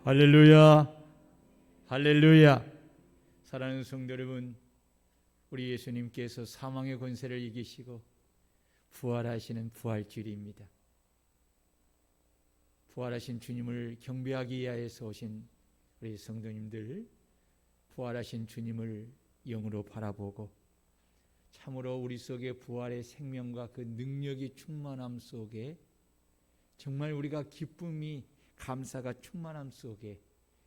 할렐루야, 할렐루야. 사랑하는 성도 여러분, 우리 예수님께서 사망의 권세를 이기시고 부활하시는 부활주일입니다. 부활하신 주님을 경배하기 위하여서 오신 우리 성도님들, 부활하신 주님을 영으로 바라보고 참으로 우리 속에 부활의 생명과 그 능력이 충만함 속에 정말 우리가 기쁨이, 감사가 충만함 속에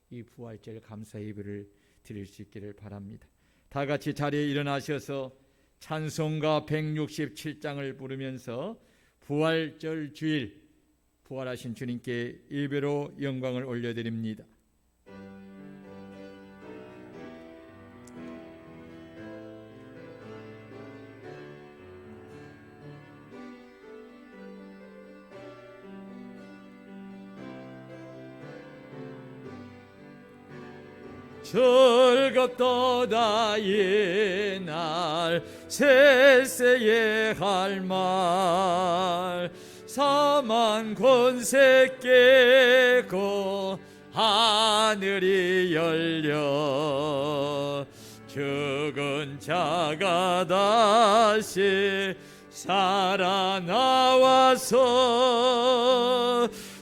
이 부활절 감사 예배를 드릴 수 있기를 바랍니다. 다 같이 자리에 일어나셔서 찬송가 167장을 부르면서 부활절 주일 부활하신 주님께 예배로 영광을 올려드립니다. 즐겁도다 이날 세세에 할 말 사망 권세 깨고 하늘이 열려 죽은 자가 다시 살아나와서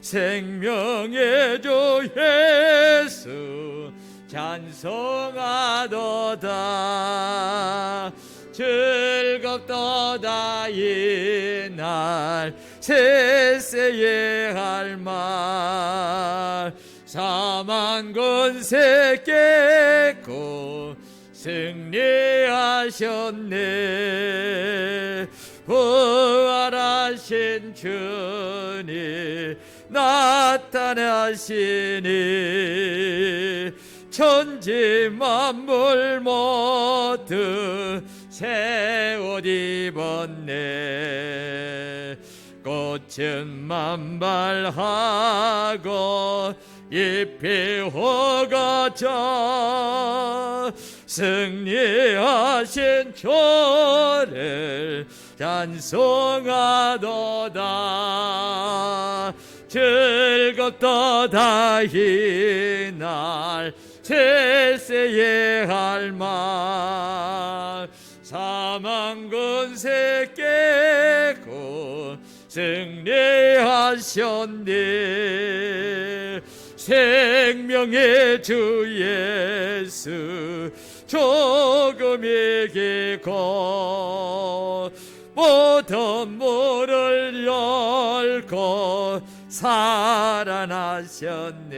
생명의 주 예수 찬송하도다. 즐겁도다 이날 세세에 할 말 사망 권세 깨고 승리하셨네. 부활하신 주님 나타나시니 천지 만물 모두 새 옷 입었네. 꽃은 만발하고 잎이 허가져 승리하신 주를 찬송하도다. 즐겁도다 이날 세세에 할 말 사망 권세 깨고 승리하셨네. 생명의 주 예수 조금 이기고 모든 문을 열고 살아나셨네.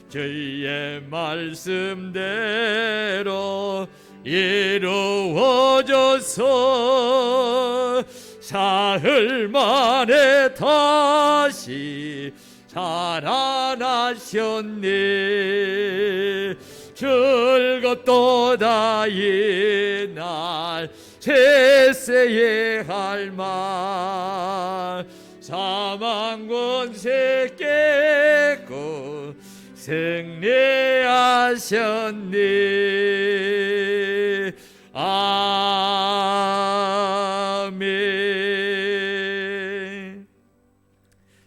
주의 말씀대로 이루어져서 사흘 만에 다시 살아나셨네. 즐겁도다 이날 세세에 할 말 사망 권세 깨고 승리하셨네. 아멘.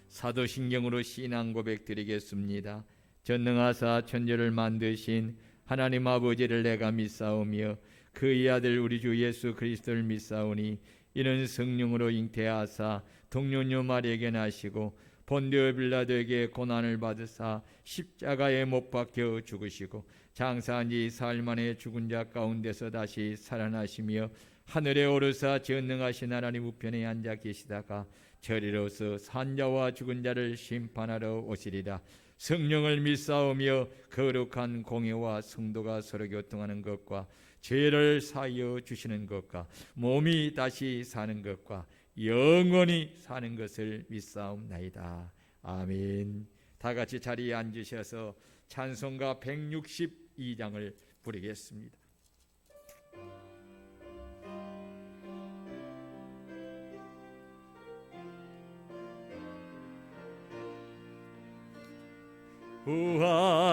사도신경으로 신앙 고백 드리겠습니다. 전능하사 천지를 만드신 하나님 아버지를 내가 믿사오며 그의 아들 우리 주 예수 그리스도를 믿사오니 이는 성령으로 잉태하사 동료녀 마리에게 나시고 본디오 빌라도에게 고난을 받으사 십자가에 못 박혀 죽으시고 장사한 지 사흘 만에 죽은 자 가운데서 다시 살아나시며 하늘에 오르사 전능하신 하나님 우편에 앉아 계시다가 저리로서 산자와 죽은 자를 심판하러 오시리라. 성령을 믿사오며 거룩한 공회와 성도가 서로 교통하는 것과 죄를 사하여 주시는 것과 몸이 다시 사는 것과 영원히 사는 것을 믿사옵나이다. 아멘. 다 같이 자리에 앉으셔서 찬송가 162장을 부르겠습니다.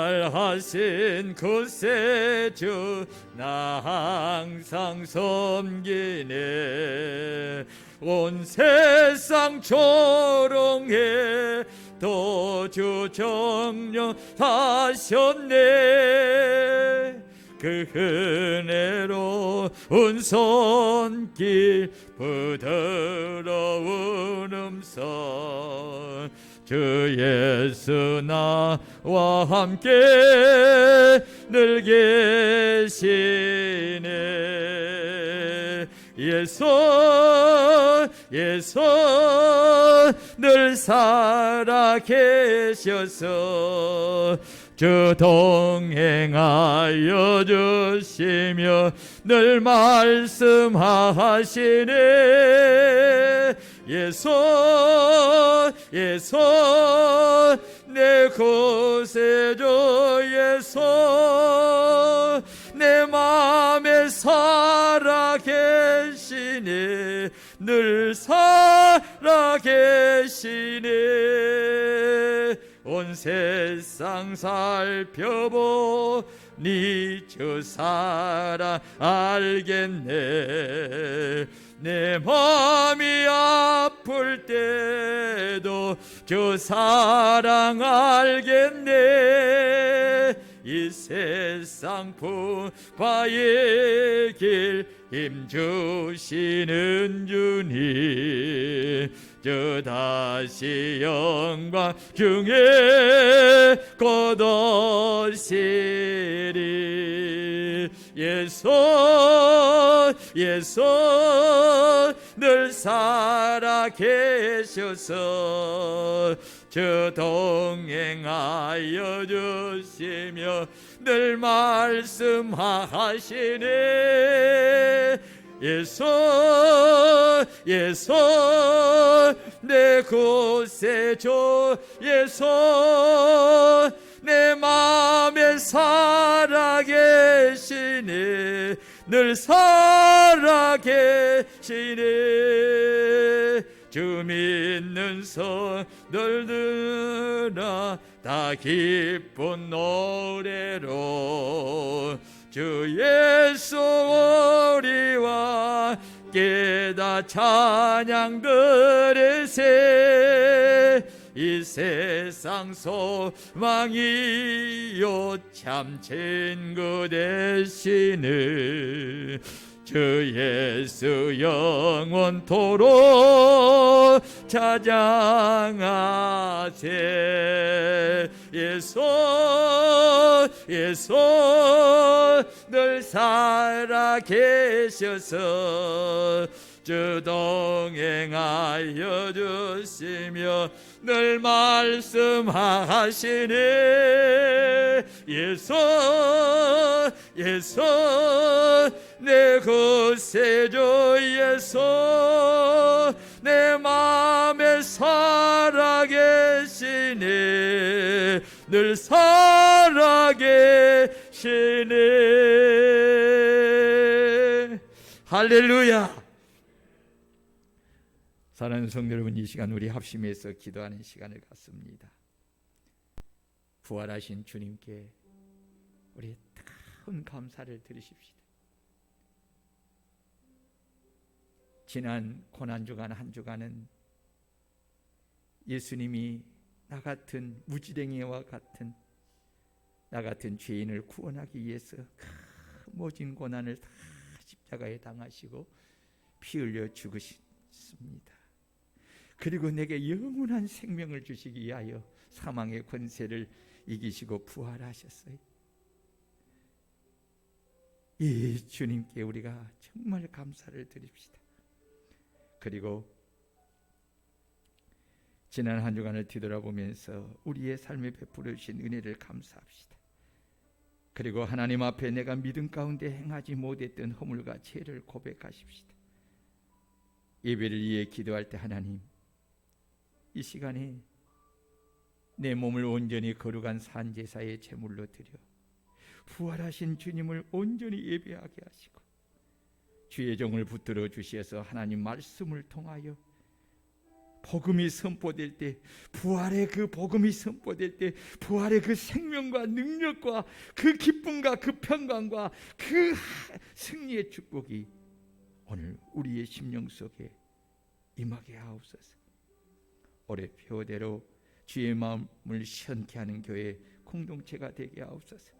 부활하신 그새 주 나 항상 섬기네. 온 세상 조롱해 또 주 정령하셨네. 그 은혜로운 손길 부드러운 음성 주 예수 나와 함께 늘 계시네. 예수 늘 살아 계셔서 주 동행하여 주시며 늘 말씀하시네. 예수 내 구세주 예수 내 맘에 살아 계시네. 늘 살아 계시네. 온 세상 살펴보니 주 사랑 알겠네. 내 마음이 아플 때도 주 사랑 알겠네. 이 세상 풍파의 길 힘주시는 주님 저 다시 영광 중에 곧 오시리. 예수 늘 살아 계셔서 저 동행하여 주시며 늘 말씀하시네. 예수 내 구세주 예수 내 맘에 살아 계시네. 늘 살아 계시네. 주 믿는 성들들아 다 기쁜 노래로 주 예수 우리와 깨다 찬양 드리세. 이 세상 소망이요 참 친구 되시는 주 예수 영원토록 찬양하세. 예수 늘 살아 계셔서 주 동행하여 주시며 늘 말씀하시네. 예수 내 구세주 예수 내 맘에 살아 계시네. 늘 살아 계시네. 할렐루야. 사랑하는 성도 여러분, 이 시간 우리 합심해서 기도하는 시간을 갖습니다. 부활하신 주님께 우리 큰 감사를 드리십시다. 지난 고난주간 한 주간은 예수님이 나 같은 무지랭이와 같은 나 같은 죄인을 구원하기 위해서 큰 모진 고난을 다 십자가에 당하시고 피 흘려 죽으셨습니다. 그리고 내게 영원한 생명을 주시기 위하여 사망의 권세를 이기시고 부활하셨어요. 이 주님께 우리가 정말 감사를 드립시다. 그리고 지난 한 주간을 뒤돌아보면서 우리의 삶에 베풀어 주신 은혜를 감사합시다. 그리고 하나님 앞에 내가 믿음 가운데 행하지 못했던 허물과 죄를 고백하십시다. 예배를 위해 기도할 때 하나님, 이 시간에 내 몸을 온전히 거룩한 산제사의 제물로 드려 부활하신 주님을 온전히 예배하게 하시고 주의 종을 붙들어 주시어서 하나님 말씀을 통하여 복음이 선포될 때, 부활의 그 복음이 선포될 때 부활의 그 생명과 능력과 그 기쁨과 그 평강과 그 승리의 축복이 오늘 우리의 심령 속에 임하게 하옵소서. 올해 표대로 주의 마음을 시원케 하는 교회 공동체가 되게 하옵소서.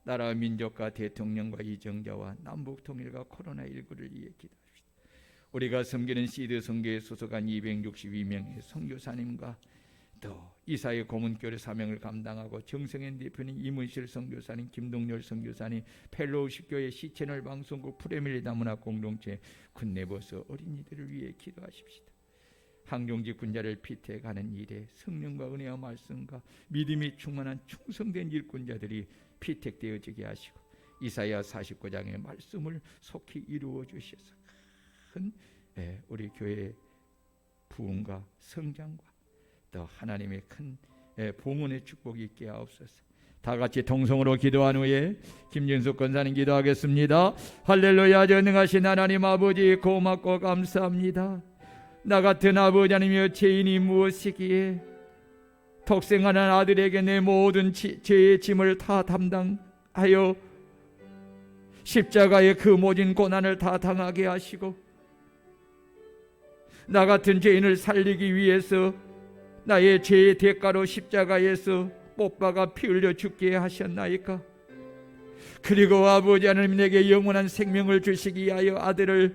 나라와 민족과 대통령과 이정자와 남북 통일과 코로나19를 위해 기도합시다. 우리가 섬기는 시드 선교에 소속한 262명의 선교사님과 또 이사의 고문교회 사명을 감당하고 정성현 대표님, 이문실 선교사님, 김동열 선교사님, 펠로우십 교회 시채널 방송국 프레밀리 다문화 공동체 군내버스 어린이들을 위해 기도하십시다. 항종직 군자를 피태가는 일에 성령과 은혜와 말씀과 믿음이 충만한 충성된 일꾼자들이 피택되어지게 하시고 이사야 49장의 말씀을 속히 이루어 주셔서 큰 우리 교회의 부흥과 성장과 또 하나님의 큰 봉헌의 축복이 있게 하옵소서. 다 같이 통성으로 기도한 후에 김진숙 권사님 기도하겠습니다. 할렐루야. 전능하신 하나님 아버지 고맙고 감사합니다. 나 같은 아버지 하나님이여 죄인이 무엇이기에 독생하는 아들에게 내 모든 죄의 짐을 다 담당하여 십자가의 그 모진 고난을 다 당하게 하시고 나 같은 죄인을 살리기 위해서 나의 죄의 대가로 십자가에서 못 박아 피 흘려 죽게 하셨나이까. 그리고 아버지 하나님 내게 영원한 생명을 주시기 위하여 아들을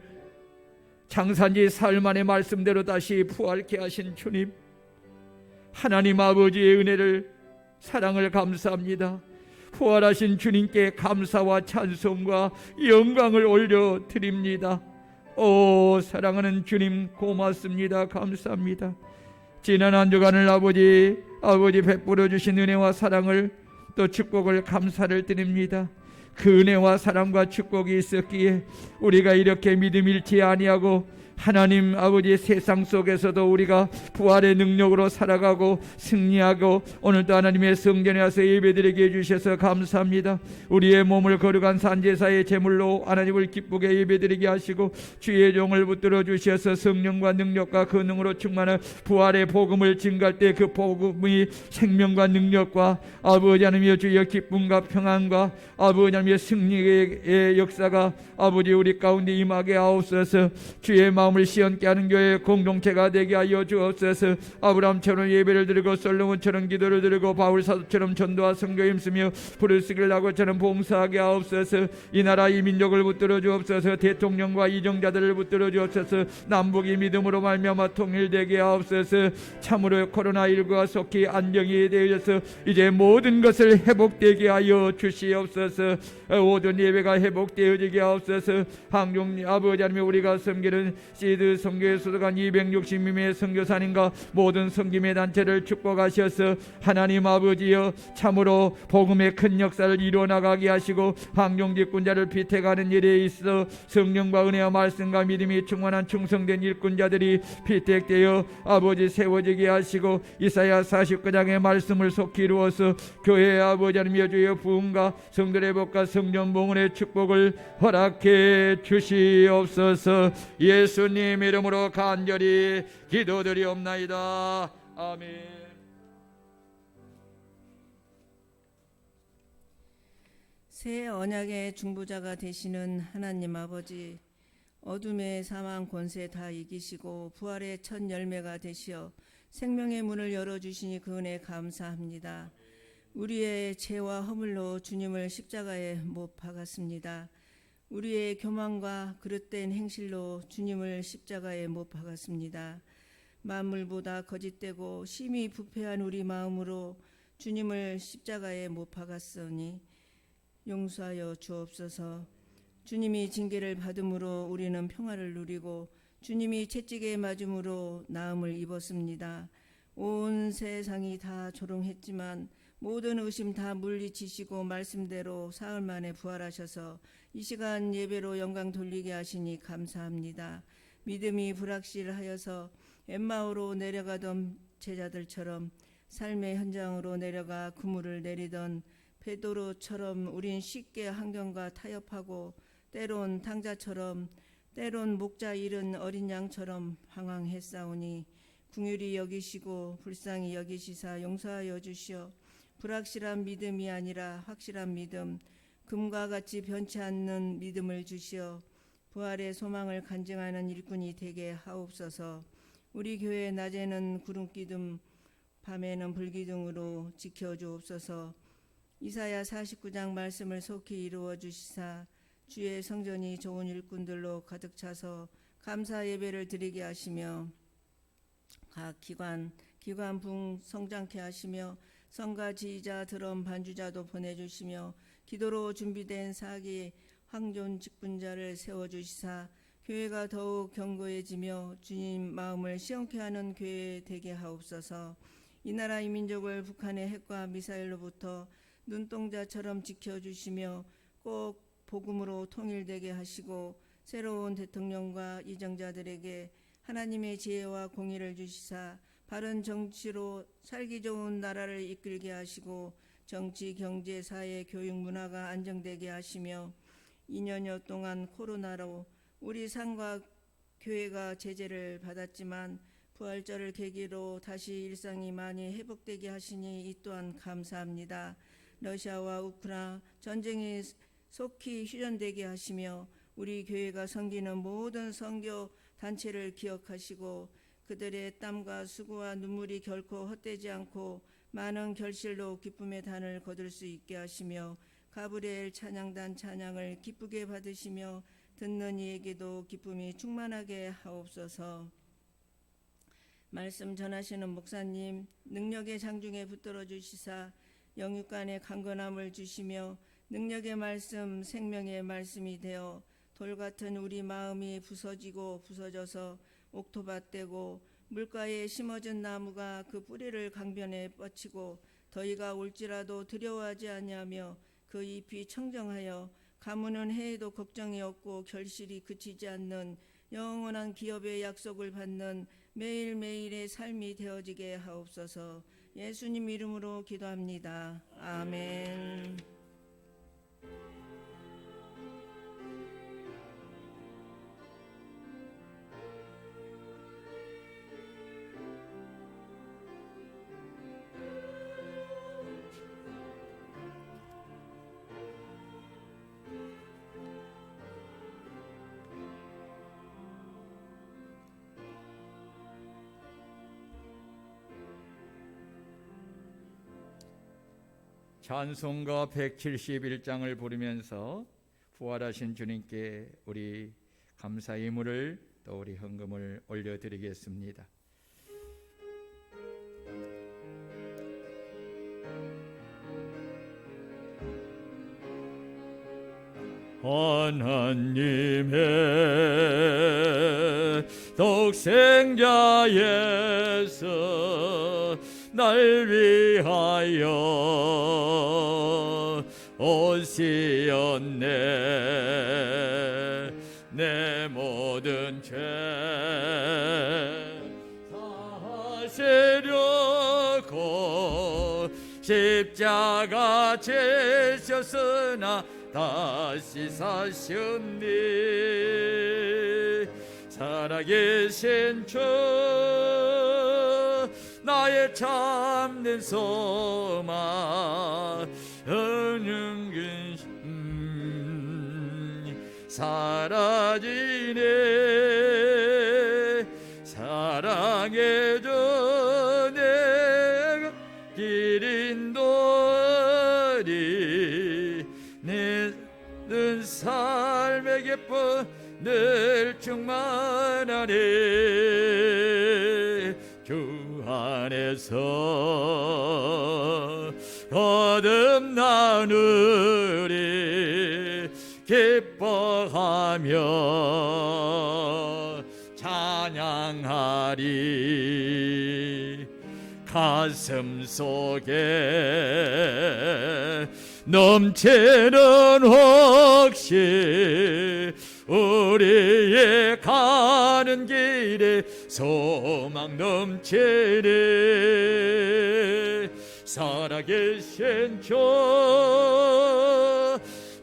장사지 사흘 만에 말씀대로 다시 부활케 하신 주님, 하나님 아버지의 은혜를 사랑을 감사합니다. 부활하신 주님께 감사와 찬송과 영광을 올려드립니다. 오 사랑하는 주님 고맙습니다. 감사합니다. 지난 한 주간을 아버지 베풀어 주신 은혜와 사랑을 또 축복을 감사를 드립니다. 그 은혜와 사랑과 축복이 있었기에 우리가 이렇게 믿음 잃지 아니하고 하나님 아버지의 세상 속에서도 우리가 부활의 능력으로 살아가고 승리하고 오늘도 하나님의 성전에 와서 예배드리게 해주셔서 감사합니다. 우리의 몸을 거룩한 산제사의 제물로 하나님을 기쁘게 예배드리게 하시고 주의 종을 붙들어 주셔서 성령과 능력과 근능으로 충만한 부활의 복음을 증거할 때 그 복음이 생명과 능력과 아버지 하나님의 주의 기쁨과 평안과 아버지 하나님의 승리의 역사가 아버지 우리 가운데 임하게 하옵소서. 주의 마음을 시원케 하는 교회 공동체가 되게 하여 주옵소서. 아브라함처럼 예배를 드리고 솔로몬처럼 기도를 드리고 바울 사도처럼 전도와 선교에 힘쓰며 부르시길 나고처럼 봉사하게 하옵소서. 이 나라 이 민족을 붙들어 주옵소서. 대통령과 이정자들을 붙들어 주옵소서. 남북이 믿음으로 말미암아 통일되게 하옵소서. 참으로 코로나19가 속히 안정이 되어서 이제 모든 것을 회복되게 하여 주시옵소서. 모든 예배가 회복되어지게 하옵소서. 항종 아버지 하나님 우리가 섬기는 시드 선교에 소속한 260명의 선교사님과 모든 섬김의 단체를 축복하셔서 하나님 아버지여 참으로 복음의 큰 역사를 이루어나가게 하시고 항종직 군자를 피택하는 일에 있어 성령과 은혜와 말씀과 믿음이 충만한 충성된 일꾼자들이 피택되어 아버지 세워지게 하시고 이사야 49장의 말씀을 속히 이루어서 교회 아버지 하나님의 주의 부흥과 성들의 복과 성령 봉헌의 축복을 허락해 주시옵소서. 예수님 이름으로 간절히 기도드리옵나이다. 아멘. 새 언약의 중보자가 되시는 하나님 아버지, 어둠의 사망 권세 다 이기시고 부활의 첫 열매가 되시어 생명의 문을 열어주시니 그 은혜 감사합니다. 우리의 죄와 허물로 주님을 십자가에 못 박았습니다. 우리의 교만과 그릇된 행실로 주님을 십자가에 못 박았습니다. 만물보다 거짓되고 심히 부패한 우리 마음으로 주님을 십자가에 못 박았으니 용서하여 주옵소서. 주님이 징계를 받음으로 우리는 평화를 누리고 주님이 채찍에 맞음으로 나음을 입었습니다. 온 세상이 다 조롱했지만 모든 의심 다 물리치시고 말씀대로 사흘 만에 부활하셔서 이 시간 예배로 영광 돌리게 하시니 감사합니다. 믿음이 불확실하여서 엠마오로 내려가던 제자들처럼 삶의 현장으로 내려가 그물을 내리던 베드로처럼 우린 쉽게 환경과 타협하고 때론 탕자처럼 때론 목자 잃은 어린 양처럼 방황했사오니 긍휼히 여기시고 불쌍히 여기시사 용서하여 주시어 불확실한 믿음이 아니라 확실한 믿음, 금과 같이 변치 않는 믿음을 주시어 부활의 소망을 간증하는 일꾼이 되게 하옵소서. 우리 교회 낮에는 구름 기둥 밤에는 불기둥으로 지켜주옵소서. 이사야 49장 말씀을 속히 이루어 주시사 주의 성전이 좋은 일꾼들로 가득 차서 감사 예배를 드리게 하시며 각 기관붕 성장케 하시며 성가 지휘자 드럼 반주자도 보내주시며 기도로 준비된 사기 황존 직분자를 세워주시사 교회가 더욱 견고해지며 주님 마음을 시원케 하는 교회 되게 하옵소서. 이 나라 이 민족을 북한의 핵과 미사일로부터 눈동자처럼 지켜주시며 꼭 복음으로 통일되게 하시고 새로운 대통령과 이정자들에게 하나님의 지혜와 공의를 주시사 바른 정치로 살기 좋은 나라를 이끌게 하시고 정치, 경제, 사회, 교육, 문화가 안정되게 하시며 2년여 동안 코로나로 우리 산과 교회가 제재를 받았지만 부활절을 계기로 다시 일상이 많이 회복되게 하시니 이 또한 감사합니다. 러시아와 우크라이나 전쟁이 속히 휴전되게 하시며 우리 교회가 섬기는 모든 선교 단체를 기억하시고 그들의 땀과 수고와 눈물이 결코 헛되지 않고 많은 결실로 기쁨의 단을 거둘 수 있게 하시며 가브리엘 찬양단 찬양을 기쁘게 받으시며 듣는 이에게도 기쁨이 충만하게 하옵소서. 말씀 전하시는 목사님 능력의 장중에 붙들어 주시사 영육간의 강건함을 주시며 능력의 말씀 생명의 말씀이 되어 돌같은 우리 마음이 부서지고 부서져서 옥토밭되고 물가에 심어진 나무가 그 뿌리를 강변에 뻗치고 더위가 올지라도 두려워하지 아니하며 그 잎이 청정하여 가무는 해에도 걱정이 없고 결실이 그치지 않는 영원한 기업의 약속을 받는 매일매일의 삶이 되어지게 하옵소서. 예수님 이름으로 기도합니다. 아멘. 찬송가 171장을 부르면서 부활하신 주님께 우리 감사 예물을 또 우리 헌금을 올려드리겠습니다. 하나님의 독생자 예수 날 위하여 오시었네. 내 모든 죄 사시려고 십자가 지셨으나 다시 사셨니. 살아계신 주 나의 참된 소망 어느 근심 사라지네. 사랑의 주 내가 기린돌이 내 삶의 기쁨 늘 충만하네. 주 안에서 거듭나누리 기뻐하며 찬양하리. 가슴 속에 넘치는 혹시 우리의 가는 길에 소망 넘치네. 살아계신 주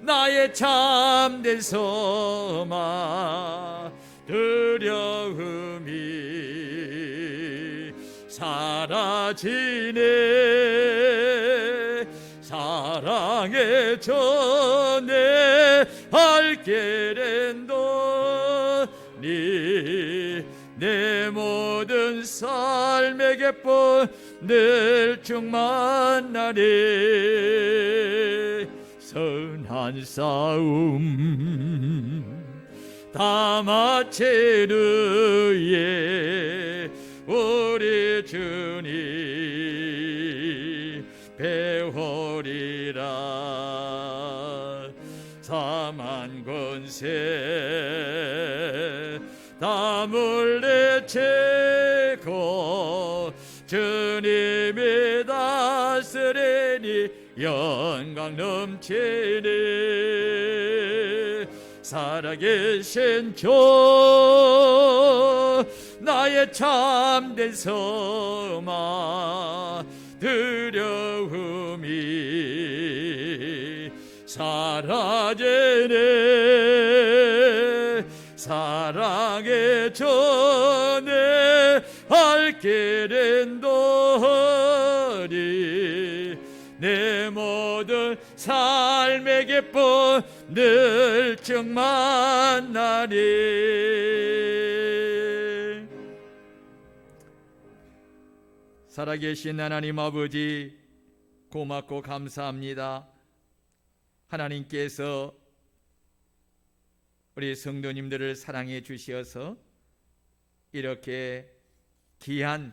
나의 참된 소망 두려움이 사라지네. 사랑의 전에 할 길은 너 네 내 모든 삶의 기쁨 늘 충만하리. 선한 싸움 다 마친 후에 우리 주님 배우리라. 사만 권세 다 물리치고 주님이 다스리니 영광 넘치니. 살아계신 주 나의 참된 소망 두려움이 사라지네. 사랑의 전에 할 길은 도리. 내 모든 삶의 기쁨 늘 충만하리. 살아계신 하나님 아버지, 고맙고 감사합니다. 하나님께서 우리 성도님들을 사랑해 주시어서 이렇게 귀한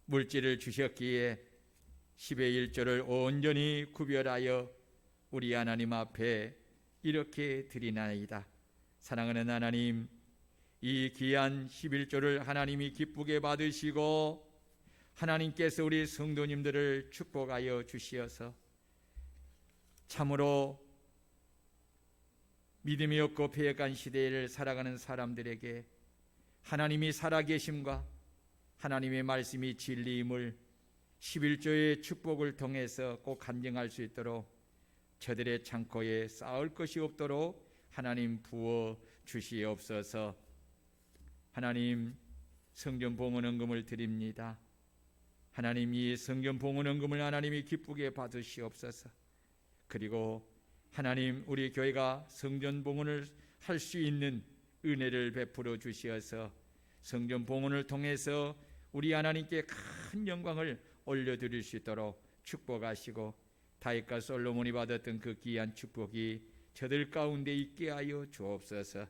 물질을 주셨기에 10의 1조를 온전히 구별하여 우리 하나님 앞에 이렇게 드리나이다. 사랑하는 하나님, 이 귀한 11조를 하나님이 기쁘게 받으시고 하나님께서 우리 성도님들을 축복하여 주시어서 참으로 믿음이 없고 패역한 시대를 살아가는 사람들에게 하나님이 살아계심과 하나님의 말씀이 진리임을 11조의 축복을 통해서 꼭 간증할 수 있도록 저들의 창고에 쌓을 것이 없도록 하나님 부어 주시옵소서. 하나님, 성전 봉헌헌금을 드립니다. 하나님, 이 성전 봉헌헌금을 하나님이 기쁘게 받으시옵소서. 그리고 하나님, 우리 교회가 성전 봉헌을 할 수 있는 은혜를 베풀어 주시어서 성전 봉헌을 통해서 우리 하나님께 큰 영광을 올려드릴 수 있도록 축복하시고 다윗과 솔로몬이 받았던 그 귀한 축복이 저들 가운데 있게 하여 주옵소서.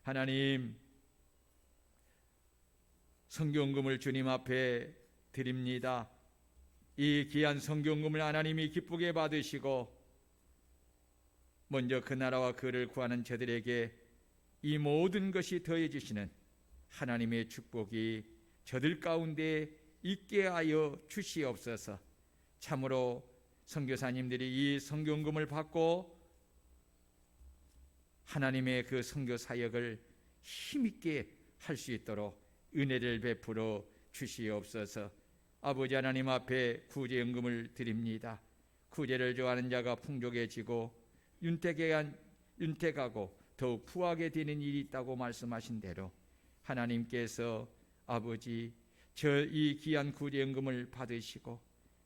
하나님, 성경금을 주님 앞에 드립니다. 이 귀한 성경금을 하나님이 기쁘게 받으시고 먼저 그 나라와 그를 구하는 저들에게 이 모든 것이 더해지시는 하나님의 축복이 저들 가운데 있게 하여 주시옵소서. 참으로 선교사님들이 이 성경금을 받고 하나님의 그 선교 사역을 힘있게 할 수 있도록 은혜를 베풀어 주시옵소서. 아버지 하나님 앞에 구제연금을 드립니다. 구제를 좋아하는 자가 풍족해지고 윤택하고 더욱 부하게 되는 일이 있다고 말씀하신 대로 하나님께서 아버지 이 귀한 구제연금을 받으시고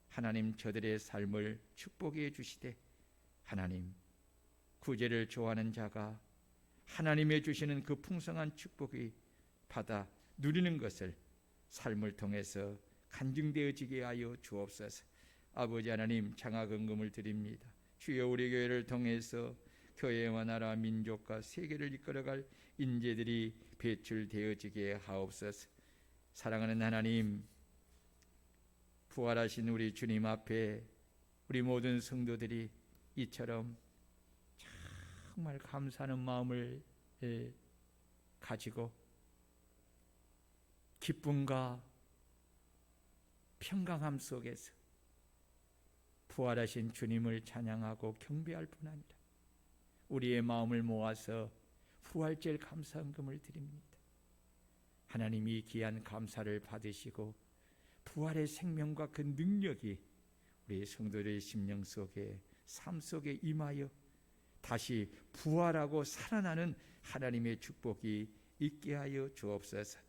하나님 저들의 삶을 축복해 주시되 하나님 구제를 좋아하는 자가 하나님의 주시는 그 풍성한 축복이 받아 누리는 것을 삶을 통해서 간증되어지게 하여 주옵소서. 아버지 하나님, 장학헌금을 드립니다. 주여, 우리 교회를 통해서 교회와 나라 민족과 세계를 이끌어갈 인재들이 배출되어지게 하옵소서. 사랑하는 하나님, 부활하신 우리 주님 앞에 우리 모든 성도들이 이처럼 정말 감사하는 마음을 가지고 기쁨과 평강함 속에서 부활하신 주님을 찬양하고 경배할 뿐 아니라 우리의 마음을 모아서 부활절 감사헌금을 드립니다. 하나님이 귀한 감사를 받으시고 부활의 생명과 그 능력이 우리 성도들의 심령 속에 삶 속에 임하여 다시 부활하고 살아나는 하나님의 축복이 있게 하여 주옵소서.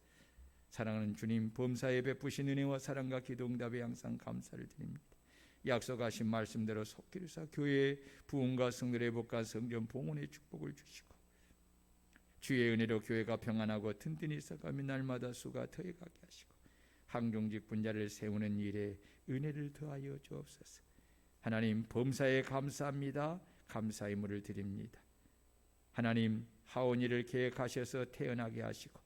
사랑하는 주님, 범사에 베푸신 은혜와 사랑과 기도응답에 항상 감사를 드립니다. 약속하신 말씀대로 속기르사 교회의 부흥과 성들의 복과 성전 봉헌의 축복을 주시고 주의 은혜로 교회가 평안하고 튼튼히 서가며 날마다 수가 더해가게 하시고 항종직 분자를 세우는 일에 은혜를 더하여 주옵소서. 하나님, 범사에 감사합니다. 감사의 물을 드립니다. 하나님, 하온이를 계획하셔서 태어나게 하시고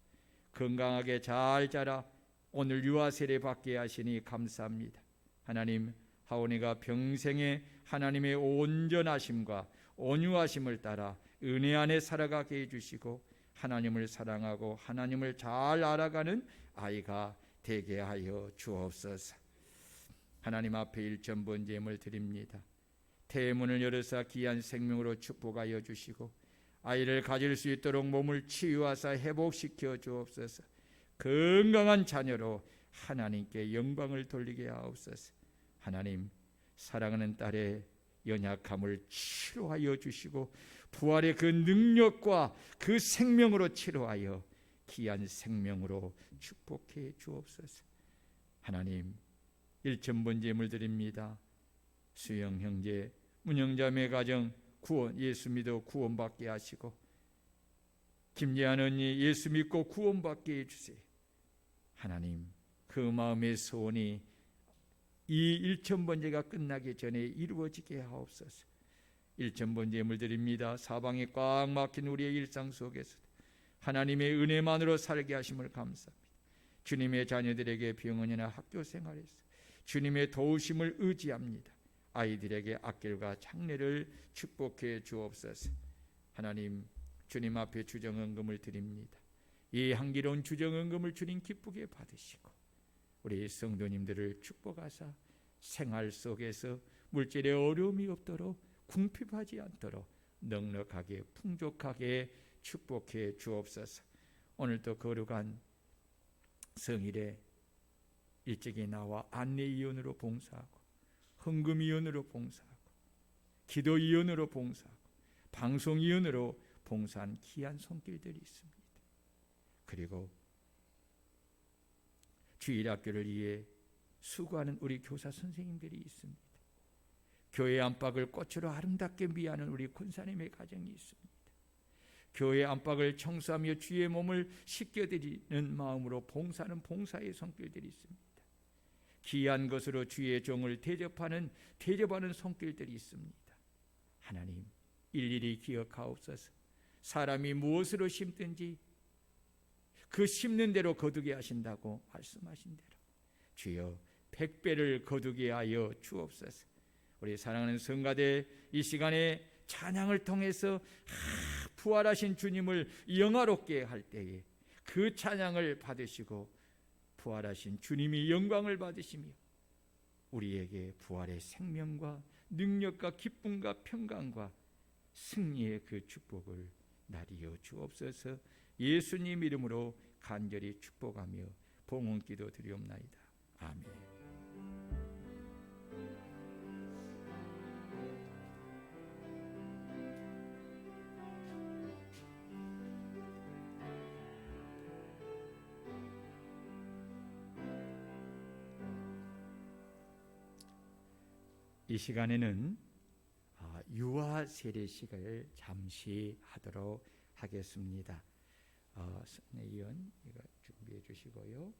건강하게 잘 자라 오늘 유아 세례 받게 하시니 감사합니다. 하나님, 하온이가 평생에 하나님의 온전하심과 온유하심을 따라 은혜 안에 살아가게 해주시고 하나님을 사랑하고 하나님을 잘 알아가는 아이가 되게 하여 주옵소서. 하나님 앞에 일천번제물 드립니다. 태문을 열어서 귀한 생명으로 축복하여 주시고 아이를 가질 수 있도록 몸을 치유하사 회복시켜 주옵소서. 건강한 자녀로 하나님께 영광을 돌리게 하옵소서. 하나님, 사랑하는 딸의 연약함을 치료하여 주시고 부활의 그 능력과 그 생명으로 치료하여 귀한 생명으로 축복해 주옵소서. 하나님, 일천번제물 드립니다. 수영 형제, 문영자매 가정 구원, 예수 믿어 구원받게 하시고 김예한 언니 예수 믿고 구원받게 해주세요. 하나님, 그 마음의 소원이 이 일천번제가 끝나기 전에 이루어지게 하옵소서. 일천번제물 드립니다. 사방에 꽉 막힌 우리의 일상 속에서 하나님의 은혜만으로 살게 하심을 감사합니다. 주님의 자녀들에게 병원이나 학교 생활에서 주님의 도우심을 의지합니다. 아이들에게 악길과 장래를 축복해 주옵소서. 하나님, 주님 앞에 주정헌금을 드립니다. 이 향기로운 주정헌금을 주님 기쁘게 받으시고 우리 성도님들을 축복하사 생활 속에서 물질의 어려움이 없도록 궁핍하지 않도록 넉넉하게 풍족하게 축복해 주옵소서. 오늘도 거룩한 성일에 일찍이 나와 안내위원으로 봉사하고 헌금위원으로 봉사하고 기도위원으로 봉사하고 방송위원으로 봉사한 귀한 손길들이 있습니다. 그리고 주일학교를 위해 수고하는 우리 교사 선생님들이 있습니다. 교회 안팎을 꽃으로 아름답게 미하는 우리 권사님의 가정이 있습니다. 교회 안팎을 청소하며 주의 몸을 씻겨드리는 마음으로 봉사하는 봉사의 손길들이 있습니다. 귀한 것으로 주의 종을 대접하는 손길들이 있습니다. 하나님, 일일이 기억하옵소서. 사람이 무엇으로 심든지 그 심는 대로 거두게 하신다고 말씀하신 대로 주여 100배를 거두게 하여 주옵소서. 우리 사랑하는 성가대 이 시간에 찬양을 통해서 부활하신 주님을 영화롭게 할 때에 그 찬양을 받으시고 부활하신 주님이 영광을 받으시며 우리에게 부활의 생명과 능력과 기쁨과 평강과 승리의 그 축복을 나리여 주옵소서. 예수님 이름으로 간절히 축복하며 봉헌기도 드리옵나이다. 아멘. 이 시간에는 유아 세례식을 잠시 하도록 하겠습니다. 선혜위원 이거 준비해 주시고요.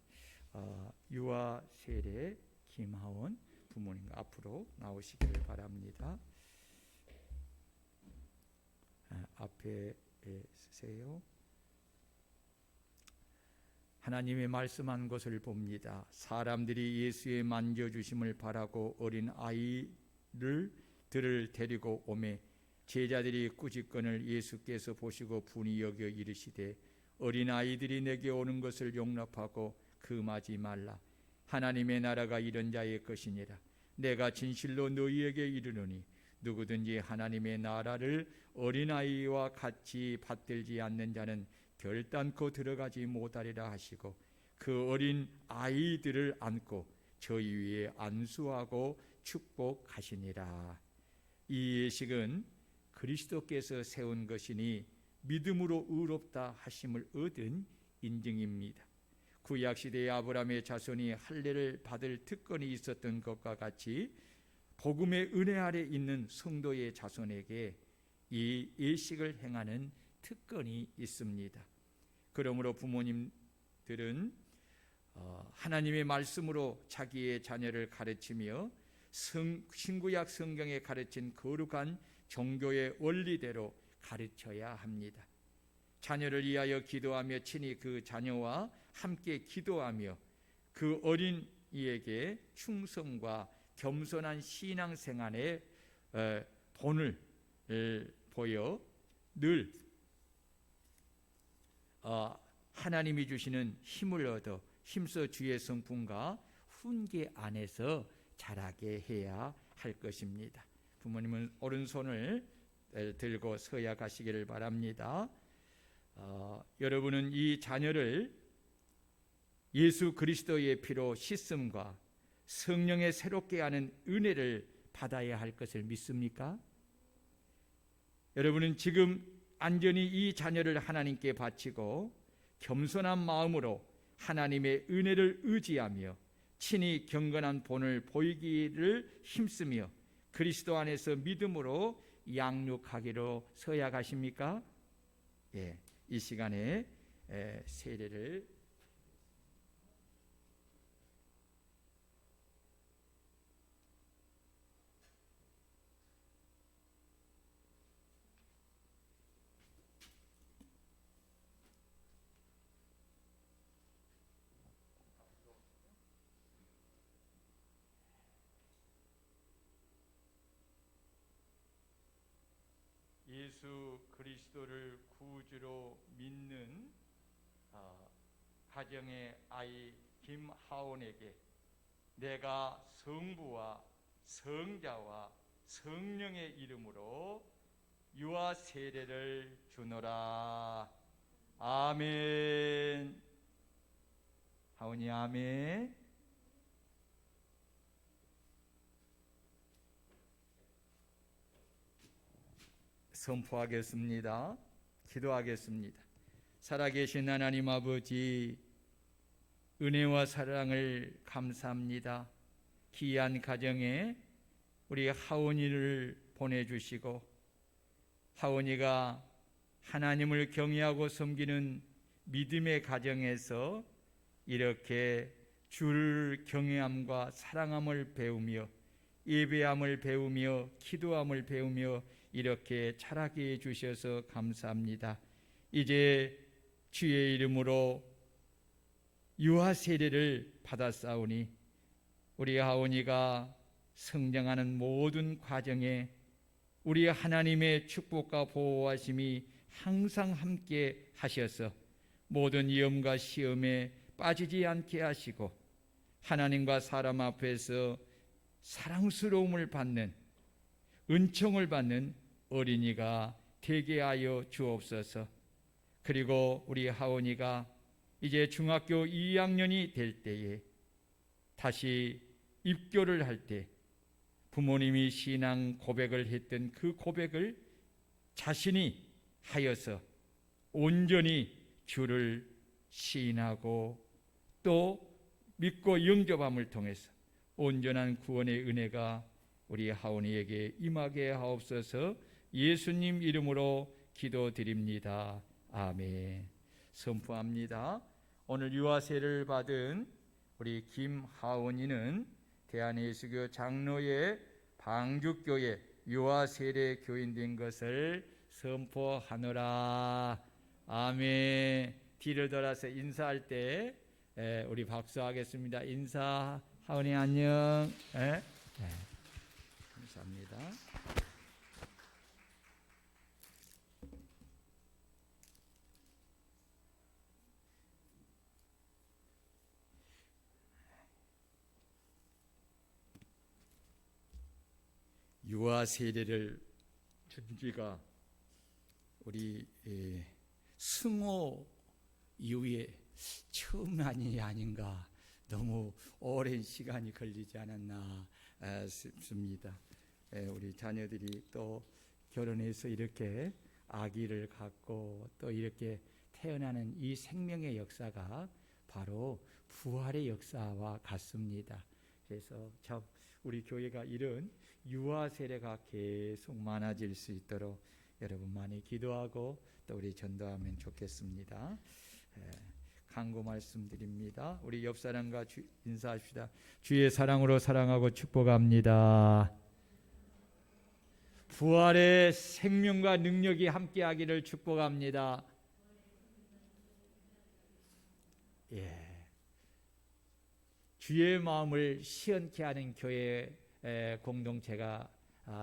유아 세례 김하원 부모님과 앞으로 나오시기를 바랍니다. 앞에 쓰세요. 하나님의 말씀한 것을 봅니다. 사람들이 예수의 만져주심을 바라고 어린 아이들을 데리고 오매 제자들이 꾸짖건을 예수께서 보시고 분이 여겨 이르시되 어린 아이들이 내게 오는 것을 용납하고 금하지 말라. 하나님의 나라가 이런 자의 것이니라. 내가 진실로 너희에게 이르노니 누구든지 하나님의 나라를 어린아이와 같이 받들지 않는 자는 결단코 들어가지 못하리라 하시고 그 어린 아이들을 안고 저희 위에 안수하고 축복하시니라. 이 예식은 그리스도께서 세운 것이니 믿음으로 의롭다 하심을 얻은 인증입니다. 구약시대의 아브라함의 자손이 할례를 받을 특권이 있었던 것과 같이 복음의 은혜 아래 있는 성도의 자손에게 이 예식을 행하는 특권이 있습니다. 그러므로 부모님들은 하나님의 말씀으로 자기의 자녀를 가르치며 신구약 성경에 가르친 거룩한 종교의 원리대로 가르쳐야 합니다. 자녀를 위하여 기도하며 친히 그 자녀와 함께 기도하며 그 어린이에게 충성과 겸손한 신앙생활에 본을 보여 늘 하나님이 주시는 힘을 얻어 힘써 주의 성품과 훈계 안에서 자라게 해야 할 것입니다. 부모님은 오른손을 들고 서야 가시기를 바랍니다. 여러분은 이 자녀를 예수 그리스도의 피로 씻음과 성령의 새롭게 하는 은혜를 받아야 할 것을 믿습니까? 여러분은 지금 안전히 이 자녀를 하나님께 바치고 겸손한 마음으로 하나님의 은혜를 의지하며 친히 경건한 본을 보이기를 힘쓰며 그리스도 안에서 믿음으로 양육하기로 서약하십니까? 예, 이 시간에 세례를 예수 그리스도를 구주로 믿는 가정의 아이 김하온에게 내가 성부와 성자와 성령의 이름으로 유아 세례를 주노라. 아멘. 하온이 아멘. 선포하겠습니다. 기도하겠습니다. 살아계신 하나님 아버지, 은혜와 사랑을 감사합니다. 귀한 가정에 우리 하온이를 보내주시고 하온이가 하나님을 경외하고 섬기는 믿음의 가정에서 이렇게 주를 경외함과 사랑함을 배우며 예배함을 배우며 기도함을 배우며 이렇게 자라게 해주셔서 감사합니다. 이제 주의 이름으로 유아 세례를 받았사오니 우리 하온이가 성장하는 모든 과정에 우리 하나님의 축복과 보호하심이 항상 함께 하셔서 모든 위험과 시험에 빠지지 않게 하시고 하나님과 사람 앞에서 사랑스러움을 받는 은총을 받는 어린이가 되게 하여 주옵소서. 그리고 우리 하온이가 이제 중학교 2학년이 될 때에 다시 입교를 할 때 부모님이 신앙 고백을 했던 그 고백을 자신이 하여서 온전히 주를 시인하고 또 믿고 영접함을 통해서 온전한 구원의 은혜가 우리 하온이에게 임하게 하옵소서. 예수님 이름으로 기도드립니다. 아멘. 선포합니다. 오늘 유아세를 받은 우리 김하온이는 대한예수교 장로의 방주교회 유아세례 교인 된 것을 선포하노라. 아멘. 뒤를 돌아서 인사할 때 우리 박수하겠습니다. 인사. 하온이 안녕. 감사합니다. 유아 세례를 준 지가 우리 승호 이후에 처음 아닌가. 너무 오랜 시간이 걸리지 않았나 싶습니다. 우리 자녀들이 또 결혼해서 이렇게 아기를 갖고 또 이렇게 태어나는 이 생명의 역사가 바로 부활의 역사와 같습니다. 그래서 참 우리 교회가 이런 유아 세례가 계속 많아질 수 있도록 여러분 많이 기도하고 또 우리 전도하면 좋겠습니다. 간구 말씀드립니다. 우리 옆 사람과 인사합시다. 주의 사랑으로 사랑하고 축복합니다. 부활의 생명과 능력이 함께하기를 축복합니다. 주의 마음을 시원케 하는 교회 공동체가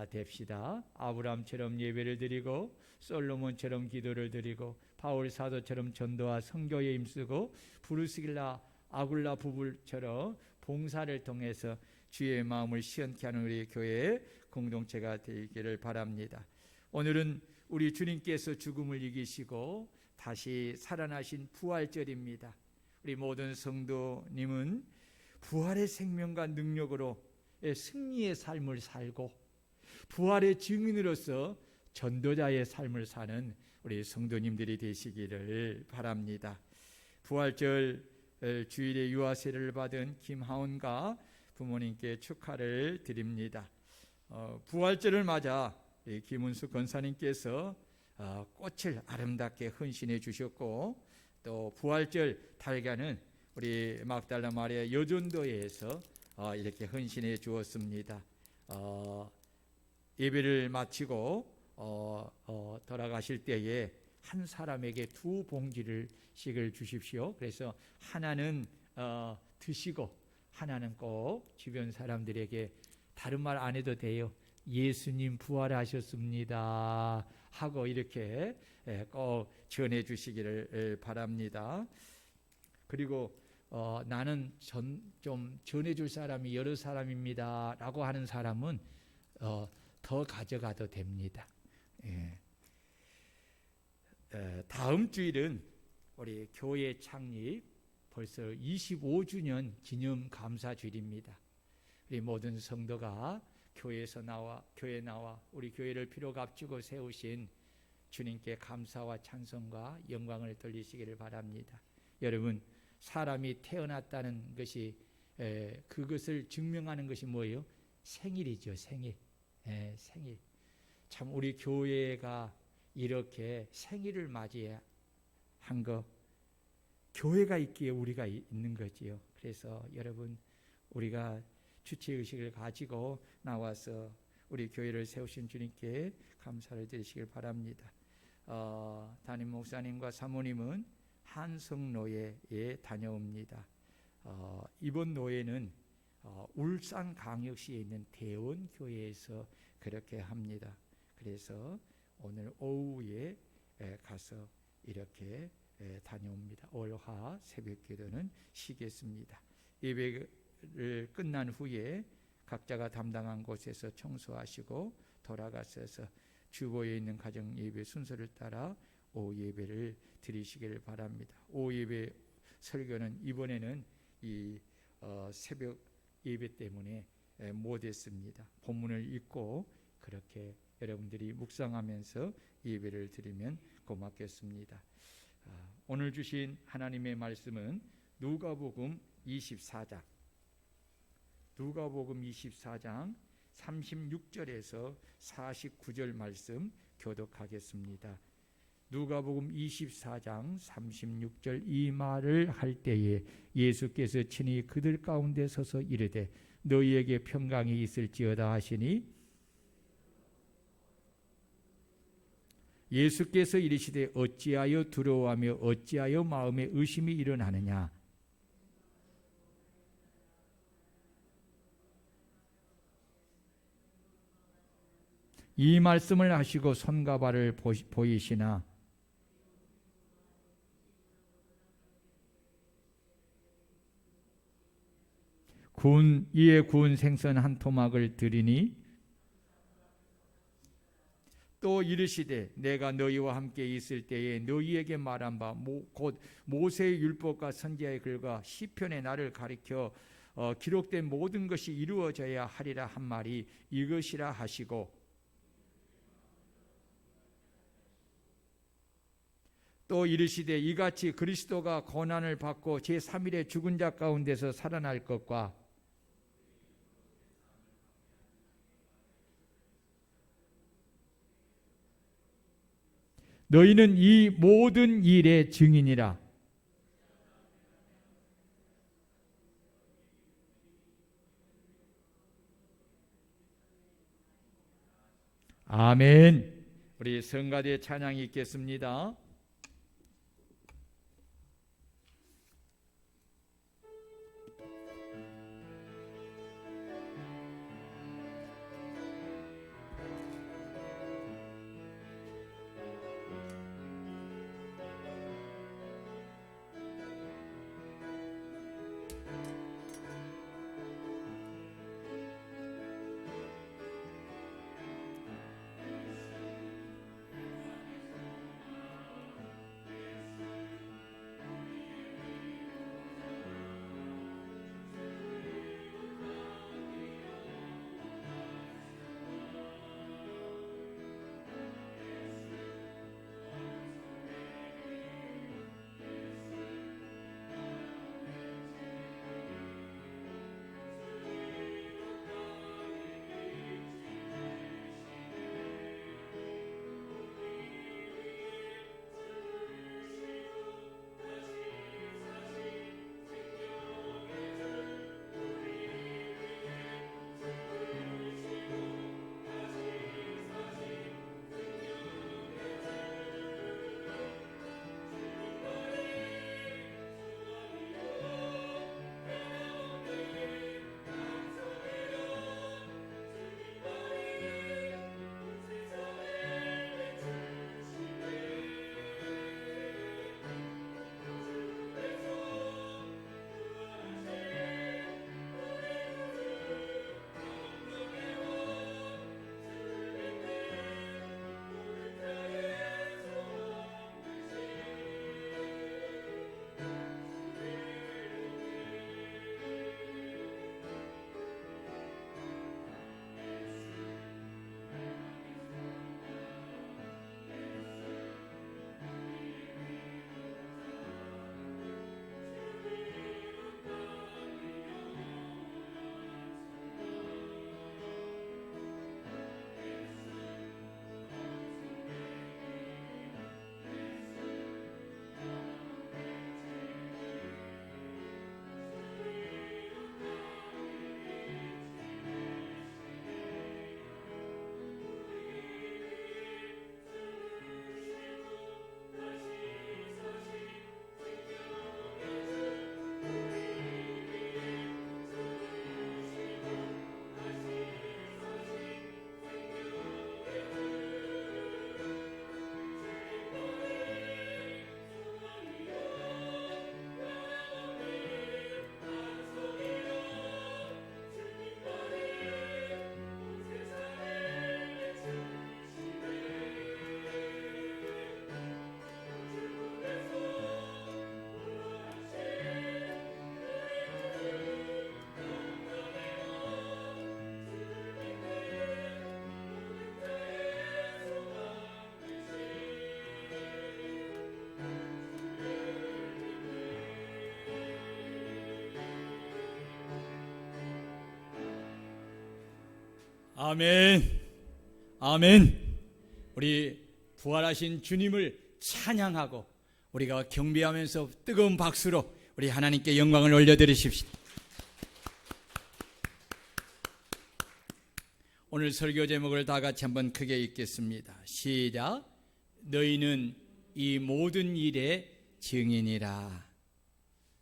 됩시다. 아브라함처럼 예배를 드리고 솔로몬처럼 기도를 드리고 바울 사도처럼 전도와 선교에 힘쓰고 브루스길라 아굴라 부부처럼 봉사를 통해서 주의 마음을 시원케 하는 우리 교회의 공동체가 되기를 바랍니다. 오늘은 우리 주님께서 죽음을 이기시고 다시 살아나신 부활절입니다. 우리 모든 성도님은 부활의 생명과 능력으로 승리의 삶을 살고 부활의 증인으로서 전도자의 삶을 사는 우리 성도님들이 되시기를 바랍니다. 부활절 주일에 유아세를 받은 김하온과 부모님께 축하를 드립니다. 부활절을 맞아 김은숙 권사님께서 꽃을 아름답게 헌신해 주셨고 또 부활절 달걀은 우리 막달라 마리아 여전도회에서 이렇게 헌신해 주었습니다. 예배를 마치고 돌아가실 때에 한 사람에게 2봉지를씩을 주십시오. 그래서 하나는 드시고 하나는 꼭 주변 사람들에게 다른 말 안 해도 돼요. 예수님 부활하셨습니다 하고 이렇게 꼭 전해 주시기를 바랍니다. 그리고 나는 좀 전해줄 사람이 여러 사람입니다 라고 하는 사람은 더 가져가도 됩니다. 다음 주일은 우리 교회 창립 벌써 25주년 기념 감사 주일입니다. 우리 모든 성도가 교회에 나와 우리 교회를 피로 값주고 세우신 주님께 감사와 찬송과 영광을 돌리시기를 바랍니다. 여러분, 사람이 태어났다는 것이 그것을 증명하는 것이 뭐예요? 생일이죠. 생일. 생일. 참 우리 교회가 이렇게 생일을 맞이한 거, 교회가 있기에 우리가 있는 거지요. 그래서 여러분, 우리가 주체의식을 가지고 나와서 우리 교회를 세우신 주님께 감사를 드리시길 바랍니다. 담임 목사님과 사모님은 한성노예에 다녀옵니다. 이번 노예는 울산광역시에 있는 대원교회에서 그렇게 합니다. 그래서 오늘 오후에 가서 이렇게 다녀옵니다. 월화 새벽기도는 쉬겠습니다. 예배를 끝난 후에 각자가 담당한 곳에서 청소하시고 돌아가셔서 주보에 있는 가정 예배 순서를 따라 오후 예배를 드리시기를 바랍니다. 오후 예배 설교는 이번에는 이 새벽 예배 때문에 못했습니다. 본문을 읽고 그렇게 여러분들이 묵상하면서 예배를 드리면 고맙겠습니다. 오늘 주신 하나님의 말씀은 누가복음 24장 36절에서 49절 말씀 교독하겠습니다. 누가복음 24장 36절 이 말을 할 때에 예수께서 친히 그들 가운데 서서 이르되 너희에게 평강이 있을지어다 하시니 예수께서 이르시되 어찌하여 두려워하며 어찌하여 마음에 의심이 일어나느냐. 이 말씀을 하시고 손과 발을 보이시나 이에 구운 생선 한 토막을 드리니 또 이르시되 내가 너희와 함께 있을 때에 너희에게 말한 바 곧 모세의 율법과 선지자의 글과 시편의 나를 가리켜 기록된 모든 것이 이루어져야 하리라 한 말이 이것이라 하시고 또 이르시되 이같이 그리스도가 고난을 받고 제3일에 죽은 자 가운데서 살아날 것과 너희는 이 모든 일의 증인이라. 아멘. 우리 성가대 찬양이 있겠습니다. 아멘. 아멘. 우리 부활하신 주님을 찬양하고 우리가 경배하면서 뜨거운 박수로 우리 하나님께 영광을 올려드리십시오. 오늘 설교 제목을 다 같이 한번 크게 읽겠습니다. 시작. 너희는 이 모든 일의 증인이라.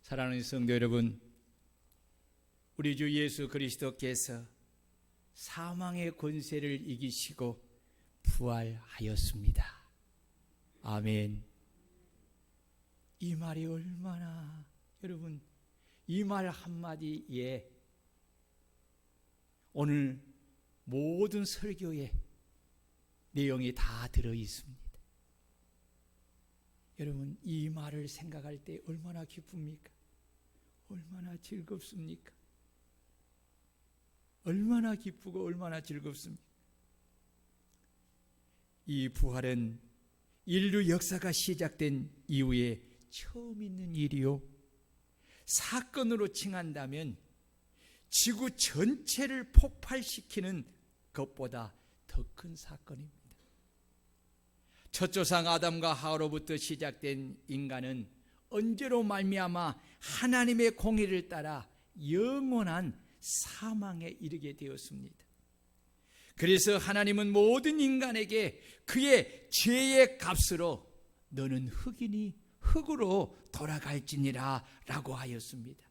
사랑하는 성도 여러분, 우리 주 예수 그리스도께서 사망의 권세를 이기시고 부활하였습니다. 아멘. 이 말이 얼마나, 여러분, 이 말 한마디에 오늘 모든 설교의 내용이 다 들어 있습니다. 여러분, 이 말을 생각할 때 얼마나 기쁩니까? 얼마나 즐겁습니까? 얼마나 기쁘고 얼마나 즐겁습니까? 이 부활은 인류 역사가 시작된 이후에 처음 있는 일이요, 사건으로 칭한다면 지구 전체를 폭발시키는 것보다 더 큰 사건입니다. 첫 조상 아담과 하와로부터 시작된 인간은 언제로 말미암아 하나님의 공의를 따라 영원한 사망에 이르게 되었습니다. 그래서 하나님은 모든 인간에게 그의 죄의 값으로 너는 흙이니 흙으로 돌아갈지니라 라고 하였습니다.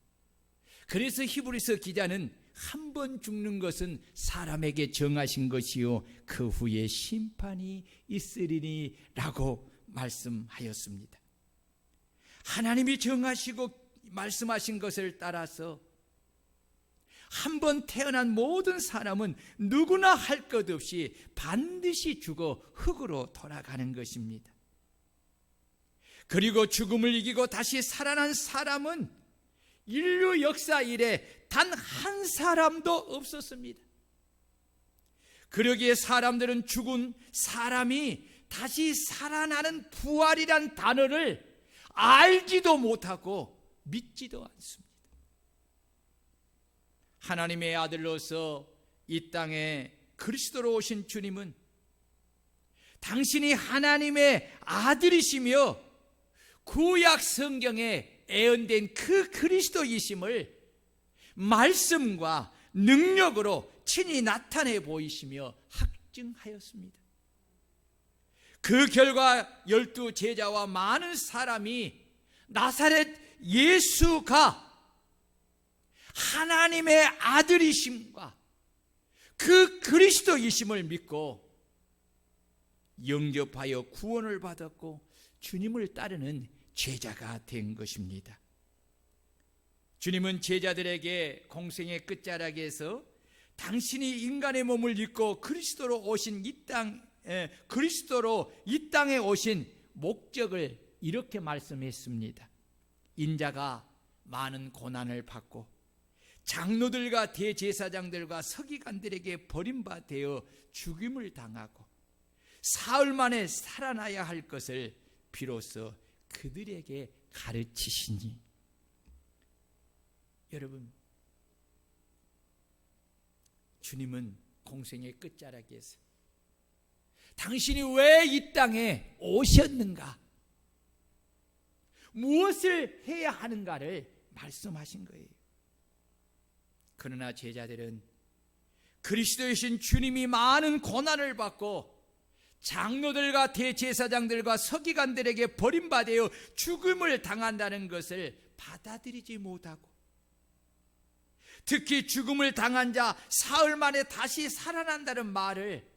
그래서 히브리서 기자는 한 번 죽는 것은 사람에게 정하신 것이요 그 후에 심판이 있으리니 라고 말씀하였습니다. 하나님이 정하시고 말씀하신 것을 따라서 한 번 태어난 모든 사람은 누구나 할 것 없이 반드시 죽어 흙으로 돌아가는 것입니다. 그리고 죽음을 이기고 다시 살아난 사람은 인류 역사 이래 단 한 사람도 없었습니다. 그러기에 사람들은 죽은 사람이 다시 살아나는 부활이란 단어를 알지도 못하고 믿지도 않습니다. 하나님의 아들로서 이 땅에 그리스도로 오신 주님은 당신이 하나님의 아들이시며 구약 성경에 예언된 그 그리스도이심을 말씀과 능력으로 친히 나타내 보이시며 확증하였습니다. 그 결과 12 제자와 많은 사람이 나사렛 예수가 하나님의 아들이심과 그 그리스도이심을 믿고 영접하여 구원을 받았고 주님을 따르는 제자가 된 것입니다. 주님은 제자들에게 공생의 끝자락에서 당신이 인간의 몸을 입고 그리스도로 이 땅에 오신 목적을 이렇게 말씀했습니다. 인자가 많은 고난을 받고 장로들과 대제사장들과 서기관들에게 버림받아 죽임을 당하고 사흘 만에 살아나야 할 것을 비로소 그들에게 가르치시니. 여러분, 주님은 공생의 끝자락에서 당신이 왜 이 땅에 오셨는가, 무엇을 해야 하는가를 말씀하신 거예요. 그러나 제자들은 그리스도이신 주님이 많은 고난을 받고 장로들과 대제사장들과 서기관들에게 버림받아 죽음을 당한다는 것을 받아들이지 못하고, 특히 죽음을 당한 자 사흘 만에 다시 살아난다는 말을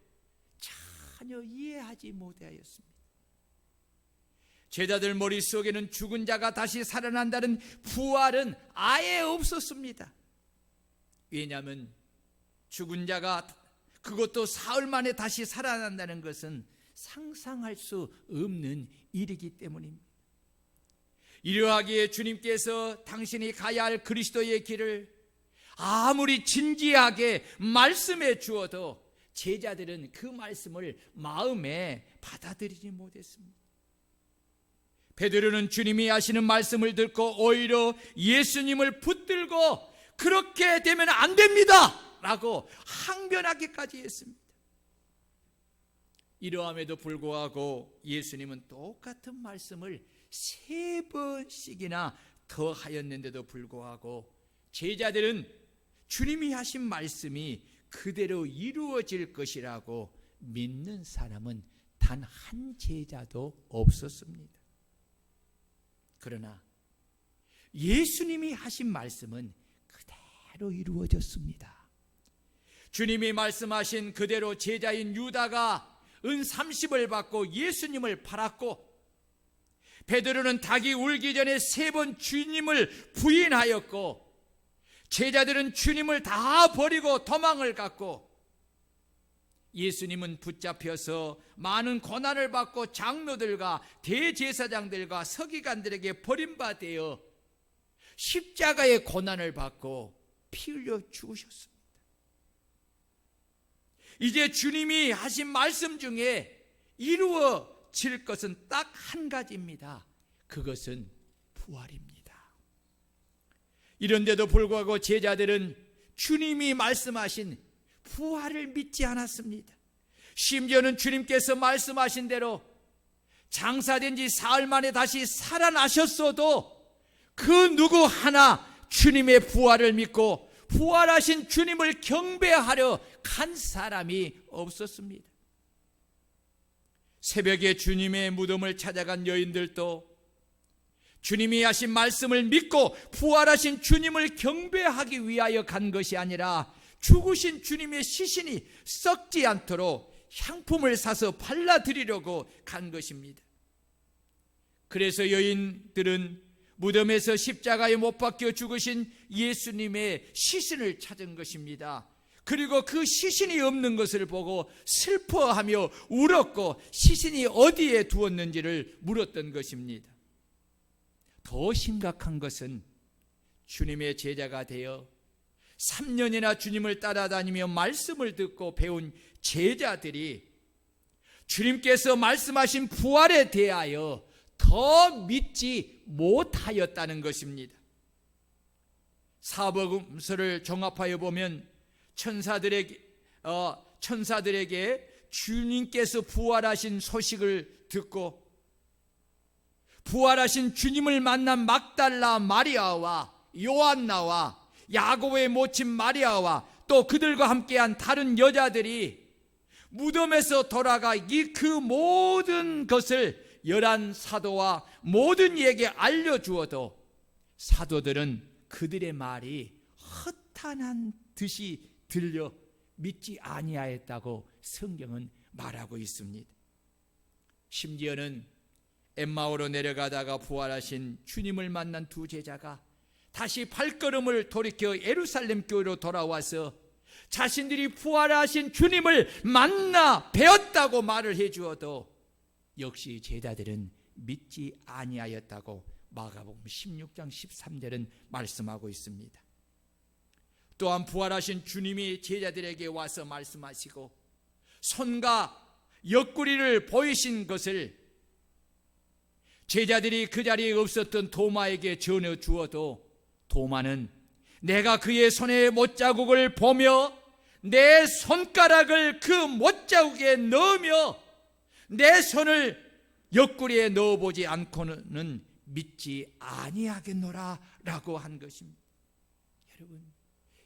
전혀 이해하지 못하였습니다. 제자들 머릿속에는 죽은 자가 다시 살아난다는 부활은 아예 없었습니다. 왜냐하면 죽은 자가 그것도 사흘 만에 다시 살아난다는 것은 상상할 수 없는 일이기 때문입니다. 이러하기에 주님께서 당신이 가야 할 그리스도의 길을 아무리 진지하게 말씀해 주어도 제자들은 그 말씀을 마음에 받아들이지 못했습니다. 베드로는 주님이 하시는 말씀을 듣고 오히려 예수님을 붙들고 그렇게 되면 안 됩니다 라고 항변하기까지 했습니다. 이러함에도 불구하고 예수님은 똑같은 말씀을 3번씩이나 더 하였는데도 불구하고 제자들은 주님이 하신 말씀이 그대로 이루어질 것이라고 믿는 사람은 단 한 제자도 없었습니다. 그러나 예수님이 하신 말씀은 그대로 이루어졌습니다. 주님이 말씀하신 그대로 제자인 유다가 은 30을 받고 예수님을 팔았고, 베드로는 닭이 울기 전에 3번 주님을 부인하였고, 제자들은 주님을 다 버리고 도망을 갔고, 예수님은 붙잡혀서 많은 고난을 받고 장로들과 대제사장들과 서기관들에게 버림받아 십자가의 고난을 받고 피 흘려 죽으셨습니다. 이제 주님이 하신 말씀 중에 이루어질 것은 딱 한 가지입니다. 그것은 부활입니다. 이런데도 불구하고 제자들은 주님이 말씀하신 부활을 믿지 않았습니다. 심지어는 주님께서 말씀하신 대로 장사된 지 사흘 만에 다시 살아나셨어도 그 누구 하나 주님의 부활을 믿고 부활하신 주님을 경배하려 간 사람이 없었습니다. 새벽에 주님의 무덤을 찾아간 여인들도 주님이 하신 말씀을 믿고 부활하신 주님을 경배하기 위하여 간 것이 아니라 죽으신 주님의 시신이 썩지 않도록 향품을 사서 발라드리려고 간 것입니다. 그래서 여인들은 무덤에서 십자가에 못 박혀 죽으신 예수님의 시신을 찾은 것입니다. 그리고 그 시신이 없는 것을 보고 슬퍼하며 울었고 시신이 어디에 두었는지를 물었던 것입니다. 더 심각한 것은 주님의 제자가 되어 3년이나 주님을 따라다니며 말씀을 듣고 배운 제자들이 주님께서 말씀하신 부활에 대하여 더 믿지 못하였다는 것입니다. 사복음서를 종합하여 보면 천사들에게 주님께서 부활하신 소식을 듣고 부활하신 주님을 만난 막달라 마리아와 요한나와 야고보의 모친 마리아와 또 그들과 함께한 다른 여자들이 무덤에서 돌아가 그 모든 것을 11 사도와 모든 이에게 알려주어도 사도들은 그들의 말이 허탄한 듯이 들려 믿지 아니하였다고 성경은 말하고 있습니다. 심지어는 엠마오로 내려가다가 부활하신 주님을 만난 두 제자가 다시 발걸음을 돌이켜 예루살렘 교회로 돌아와서 자신들이 부활하신 주님을 만나 뵈었다고 말을 해주어도 역시 제자들은 믿지 아니하였다고 마가복음 16장 13절은 말씀하고 있습니다. 또한 부활하신 주님이 제자들에게 와서 말씀하시고 손과 옆구리를 보이신 것을 제자들이 그 자리에 없었던 도마에게 전해 주어도 도마는 내가 그의 손에 못자국을 보며 내 손가락을 그 못자국에 넣으며 내 손을 옆구리에 넣어보지 않고는 믿지 아니하겠노라 라고 한 것입니다. 여러분,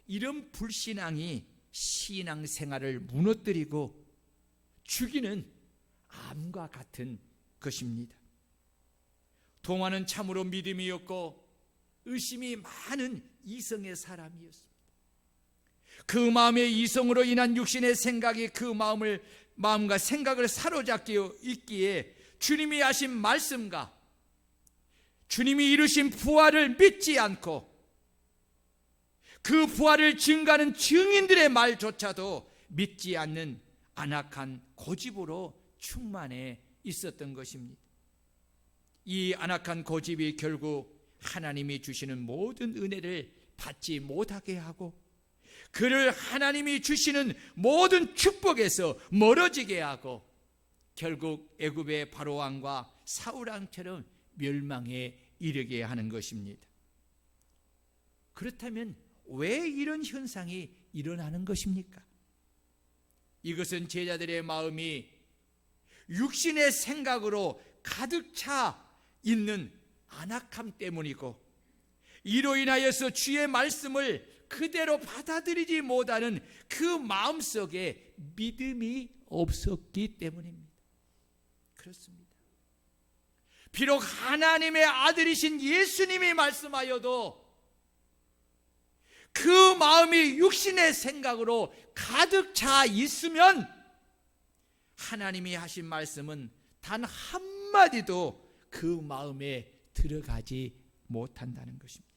이런 불신앙이 신앙생활을 무너뜨리고 죽이는 암과 같은 것입니다. 도마는 참으로 믿음이었고 의심이 많은 이성의 사람이었습니다. 그 마음의 이성으로 인한 육신의 생각이 그 마음과 생각을 사로잡게 있기에 주님이 하신 말씀과 주님이 이루신 부활을 믿지 않고 그 부활을 증거하는 증인들의 말조차도 믿지 않는 안악한 고집으로 충만해 있었던 것입니다. 이 안악한 고집이 결국 하나님이 주시는 모든 은혜를 받지 못하게 하고 그를 하나님이 주시는 모든 축복에서 멀어지게 하고 결국 애굽의 바로왕과 사울왕처럼 멸망에 이르게 하는 것입니다. 그렇다면 왜 이런 현상이 일어나는 것입니까? 이것은 제자들의 마음이 육신의 생각으로 가득 차 있는 안악함 때문이고 이로 인하여서 주의 말씀을 그대로 받아들이지 못하는 그 마음속에 믿음이 없었기 때문입니다. 그렇습니다. 비록 하나님의 아들이신 예수님이 말씀하여도 그 마음이 육신의 생각으로 가득 차 있으면 하나님이 하신 말씀은 단 한마디도 그 마음에 들어가지 못한다는 것입니다.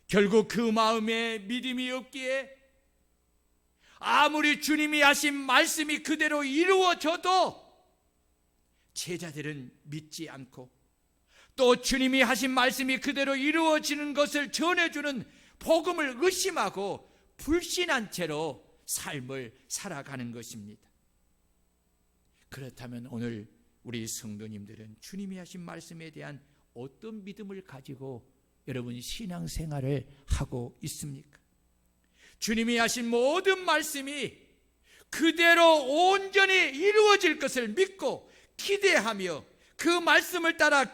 결국 그 마음에 믿음이 없기에 아무리 주님이 하신 말씀이 그대로 이루어져도 제자들은 믿지 않고 또 주님이 하신 말씀이 그대로 이루어지는 것을 전해주는 복음을 의심하고 불신한 채로 삶을 살아가는 것입니다. 그렇다면 오늘 우리 성도님들은 주님이 하신 말씀에 대한 어떤 믿음을 가지고 여러분 신앙생활을 하고 있습니까? 주님이 하신 모든 말씀이 그대로 온전히 이루어질 것을 믿고 기대하며 그 말씀을 따라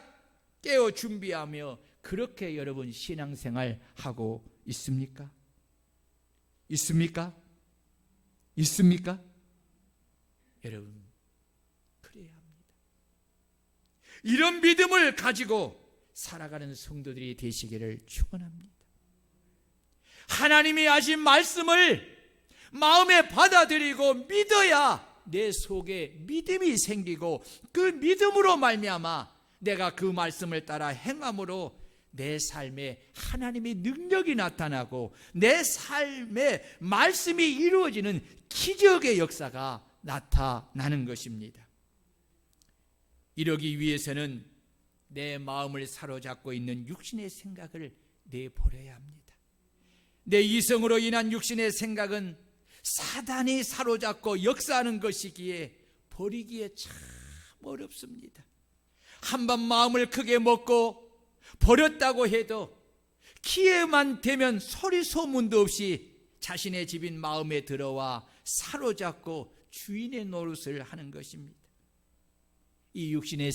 깨어 준비하며 그렇게 여러분 신앙생활 하고 있습니까? 있습니까? 있습니까? 여러분 그래야 합니다. 이런 믿음을 가지고 살아가는 성도들이 되시기를 축원합니다. 하나님이 하신 말씀을 마음에 받아들이고 믿어야 내 속에 믿음이 생기고 그 믿음으로 말미암아 내가 그 말씀을 따라 행함으로 내 삶에 하나님의 능력이 나타나고 내 삶에 말씀이 이루어지는 기적의 역사가 나타나는 것입니다. 이러기 위해서는 내 마음을 사로잡고 있는 육신의 생각을 내버려야 합니다. 내 이성으로 인한 육신의 생각은 사단이 사로잡고 역사하는 것이기에 버리기에 참 어렵습니다. 한번 마음을 크게 먹고 버렸다고 해도 기회만 되면 소리 소문도 없이 자신의 집인 마음에 들어와 사로잡고 주인의 노릇을 하는 것입니다. 이 육신의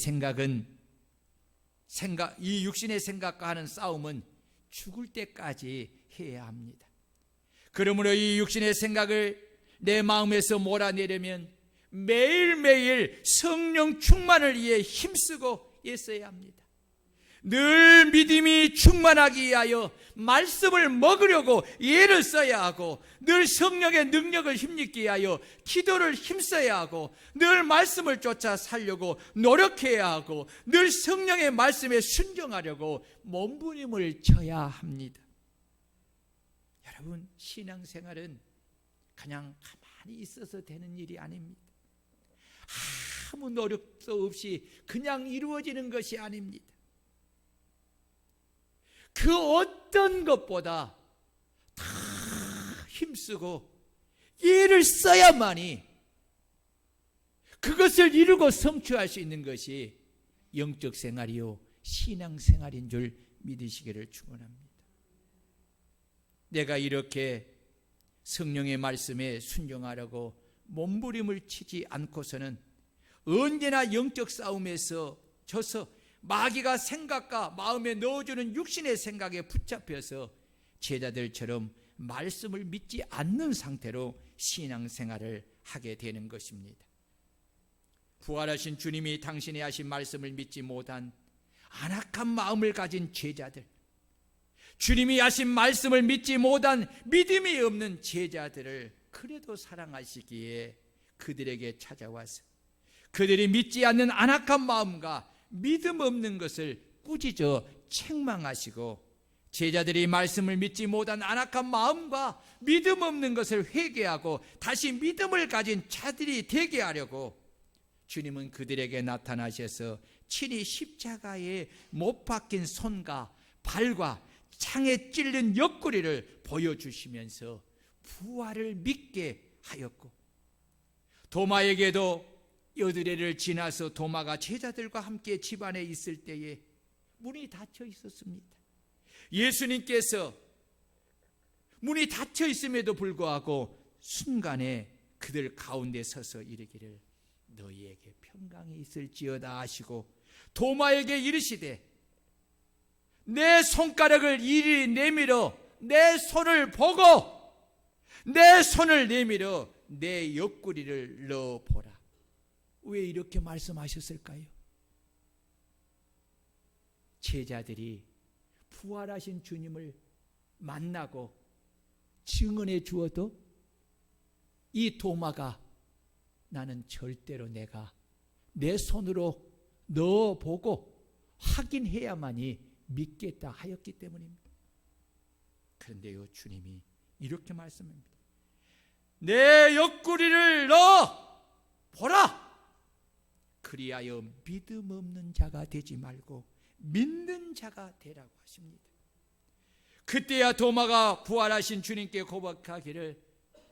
생각과 하는 싸움은 죽을 때까지 해야 합니다. 그러므로 이 육신의 생각을 내 마음에서 몰아내려면 매일매일 성령 충만을 위해 힘쓰고 애써야 합니다. 늘 믿음이 충만하기 위하여 말씀을 먹으려고 애를 써야 하고 늘 성령의 능력을 힘입기 위하여 기도를 힘써야 하고 늘 말씀을 쫓아 살려고 노력해야 하고 늘 성령의 말씀에 순종하려고 몸부림을 쳐야 합니다. 여러분 신앙생활은 그냥 가만히 있어서 되는 일이 아닙니다. 아무 노력도 없이 그냥 이루어지는 것이 아닙니다. 그 어떤 것보다 다 힘쓰고 애를 써야만이 그것을 이루고 성취할 수 있는 것이 영적 생활이요 신앙생활인 줄 믿으시기를 축원합니다. 내가 이렇게 성령의 말씀에 순종하려고 몸부림을 치지 않고서는 언제나 영적 싸움에서 져서 마귀가 생각과 마음에 넣어주는 육신의 생각에 붙잡혀서 제자들처럼 말씀을 믿지 않는 상태로 신앙생활을 하게 되는 것입니다. 부활하신 주님이 당신이 하신 말씀을 믿지 못한 안악한 마음을 가진 제자들, 주님이 하신 말씀을 믿지 못한 믿음이 없는 제자들을 그래도 사랑하시기에 그들에게 찾아와서 그들이 믿지 않는 안악한 마음과 믿음 없는 것을 꾸짖어 책망하시고 제자들이 말씀을 믿지 못한 안악한 마음과 믿음 없는 것을 회개하고 다시 믿음을 가진 자들이 되게 하려고 주님은 그들에게 나타나셔서 친히 십자가에 못 박힌 손과 발과 창에 찔린 옆구리를 보여주시면서 부활을 믿게 하였고 도마에게도 여드레를 지나서 도마가 제자들과 함께 집 안에 있을 때에 문이 닫혀 있었습니다. 예수님께서 문이 닫혀 있음에도 불구하고 순간에 그들 가운데 서서 이르기를 너희에게 평강이 있을지어다 하시고 도마에게 이르시되 내 손가락을 이리 내밀어 내 손을 보고 내 손을 내밀어 내 옆구리를 넣어보라. 왜 이렇게 말씀하셨을까요? 제자들이 부활하신 주님을 만나고 증언해 주어도 이 도마가 나는 절대로 내가 내 손으로 넣어보고 확인해야만이 믿겠다 하였기 때문입니다. 그런데요 주님이 이렇게 말씀합니다. 내 옆구리를 넣어 보라. 그리하여 믿음 없는 자가 되지 말고 믿는 자가 되라고 하십니다. 그때야 도마가 부활하신 주님께 고백하기를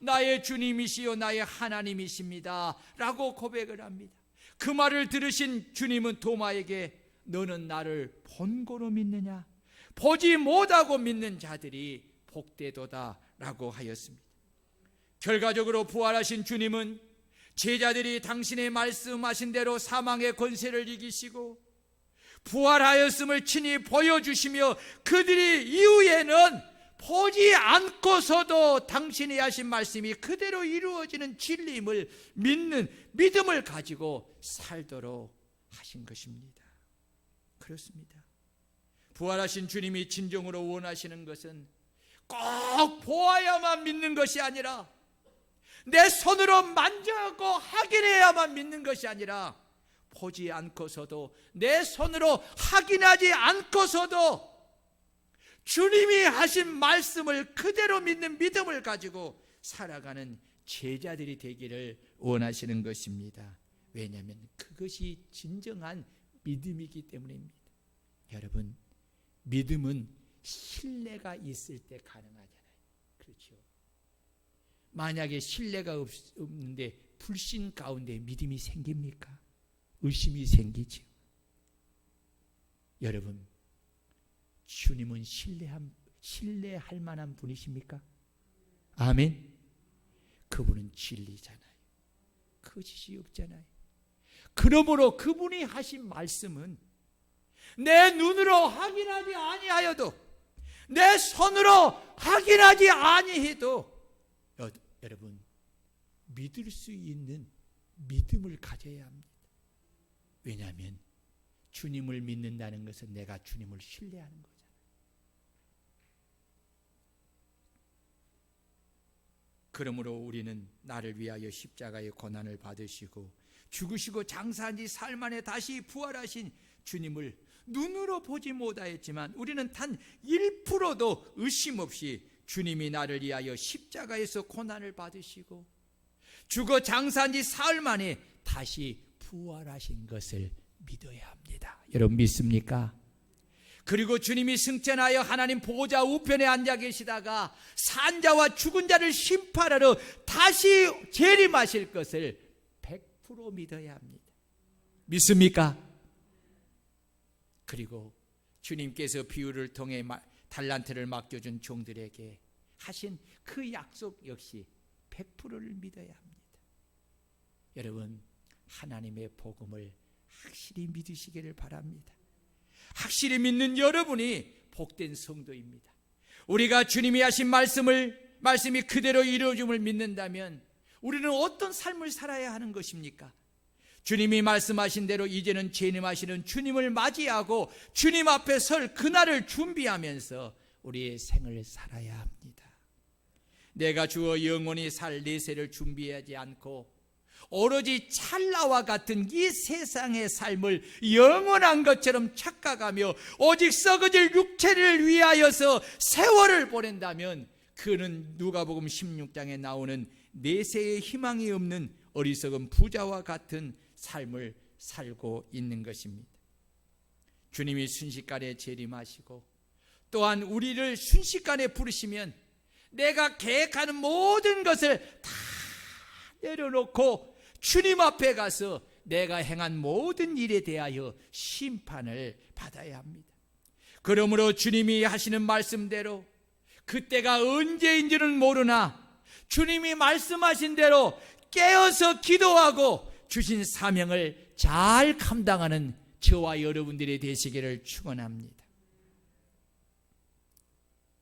나의 주님이시요 나의 하나님이십니다 라고 고백을 합니다. 그 말을 들으신 주님은 도마에게 너는 나를 본고로 믿느냐? 보지 못하고 믿는 자들이 복되도다 라고 하였습니다. 결과적으로 부활하신 주님은 제자들이 당신의 말씀하신 대로 사망의 권세를 이기시고 부활하였음을 친히 보여주시며 그들이 이후에는 보지 않고서도 당신이 하신 말씀이 그대로 이루어지는 진리임을 믿는 믿음을 가지고 살도록 하신 것입니다. 그렇습니다. 부활하신 주님이 진정으로 원하시는 것은 꼭 보아야만 믿는 것이 아니라 내 손으로 만져고 확인해야만 믿는 것이 아니라 보지 않고서도 내 손으로 확인하지 않고서도 주님이 하신 말씀을 그대로 믿는 믿음을 가지고 살아가는 제자들이 되기를 원하시는 것입니다. 왜냐하면 그것이 진정한 믿음이기 때문입니다. 여러분, 믿음은 신뢰가 있을 때 가능하잖아요. 그렇죠? 만약에 신뢰가 없는데 불신 가운데 믿음이 생깁니까? 의심이 생기죠. 여러분, 주님은 신뢰할 만한 분이십니까? 아멘. 그분은 진리잖아요. 거짓이 없잖아요. 그러므로 그분이 하신 말씀은 내 눈으로 확인하지 아니하여도 내 손으로 확인하지 아니해도 여러분 믿을 수 있는 믿음을 가져야 합니다. 왜냐하면 주님을 믿는다는 것은 내가 주님을 신뢰하는 거잖아요. 그러므로 우리는 나를 위하여 십자가의 고난을 받으시고 죽으시고 장사한 지 사흘 만에 다시 부활하신 주님을 눈으로 보지 못하였지만 우리는 단 1%도 의심 없이 주님이 나를 위하여 십자가에서 고난을 받으시고 죽어 장사한 지 사흘 만에 다시 부활하신 것을 믿어야 합니다. 여러분 믿습니까? 그리고 주님이 승천하여 하나님 보좌 우편에 앉아 계시다가 산자와 죽은 자를 심판하러 다시 재림하실 것을 100% 믿어야 합니다. 믿습니까? 그리고 주님께서 비유를 통해 달란트를 맡겨준 종들에게 하신 그 약속 역시 100%를 믿어야 합니다. 여러분, 하나님의 복음을 확실히 믿으시기를 바랍니다. 확실히 믿는 여러분이 복된 성도입니다. 우리가 주님이 하신 말씀이 그대로 이루어짐을 믿는다면 우리는 어떤 삶을 살아야 하는 것입니까? 주님이 말씀하신 대로 이제는 재림하시는 주님을 맞이하고 주님 앞에 설 그날을 준비하면서 우리의 생을 살아야 합니다. 내가 주어 영원히 살 내세를 준비하지 않고 오로지 찰나와 같은 이 세상의 삶을 영원한 것처럼 착각하며 오직 썩어질 육체를 위하여서 세월을 보낸다면 그는 누가복음 16장에 나오는 내세의 희망이 없는 어리석은 부자와 같은 삶을 살고 있는 것입니다. 주님이 순식간에 재림하시고 또한 우리를 순식간에 부르시면 내가 계획하는 모든 것을 다 내려놓고 주님 앞에 가서 내가 행한 모든 일에 대하여 심판을 받아야 합니다. 그러므로 주님이 하시는 말씀대로 그때가 언제인지는 모르나 주님이 말씀하신 대로 깨어서 기도하고 주신 사명을 잘 감당하는 저와 여러분들이 되시기를 축원합니다.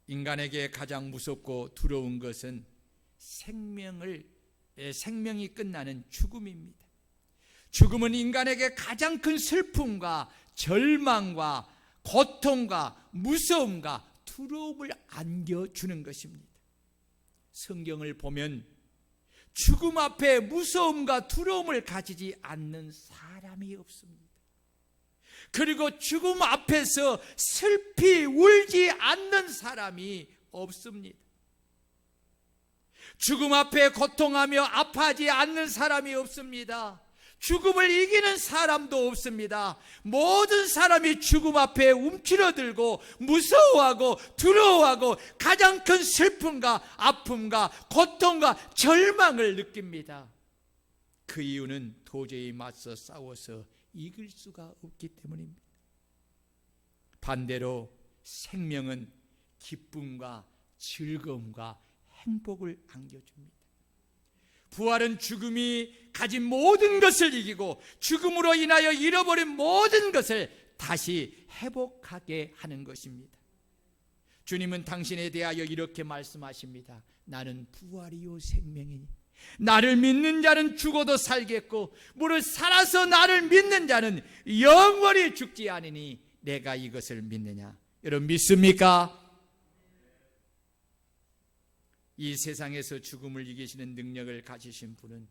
인간에게 가장 무섭고 두려운 것은 생명이 끝나는 죽음입니다. 죽음은 인간에게 가장 큰 슬픔과 절망과 고통과 무서움과 두려움을 안겨주는 것입니다. 성경을 보면 죽음 앞에 무서움과 두려움을 가지지 않는 사람이 없습니다. 그리고 죽음 앞에서 슬피 울지 않는 사람이 없습니다. 죽음 앞에 고통하며 아파하지 않는 사람이 없습니다. 죽음을 이기는 사람도 없습니다. 모든 사람이 죽음 앞에 움츠러들고 무서워하고 두려워하고 가장 큰 슬픔과 아픔과 고통과 절망을 느낍니다. 그 이유는 도저히 맞서 싸워서 이길 수가 없기 때문입니다. 반대로 생명은 기쁨과 즐거움과 행복을 안겨줍니다. 부활은 죽음이 가진 모든 것을 이기고 죽음으로 인하여 잃어버린 모든 것을 다시 회복하게 하는 것입니다. 주님은 당신에 대하여 이렇게 말씀하십니다. 나는 부활이요 생명이니 나를 믿는 자는 죽어도 살겠고 무릇 살아서 나를 믿는 자는 영원히 죽지 않으니 내가 이것을 믿느냐? 여러분 믿습니까? 이 세상에서 죽음을 이기시는 능력을 가지신 분은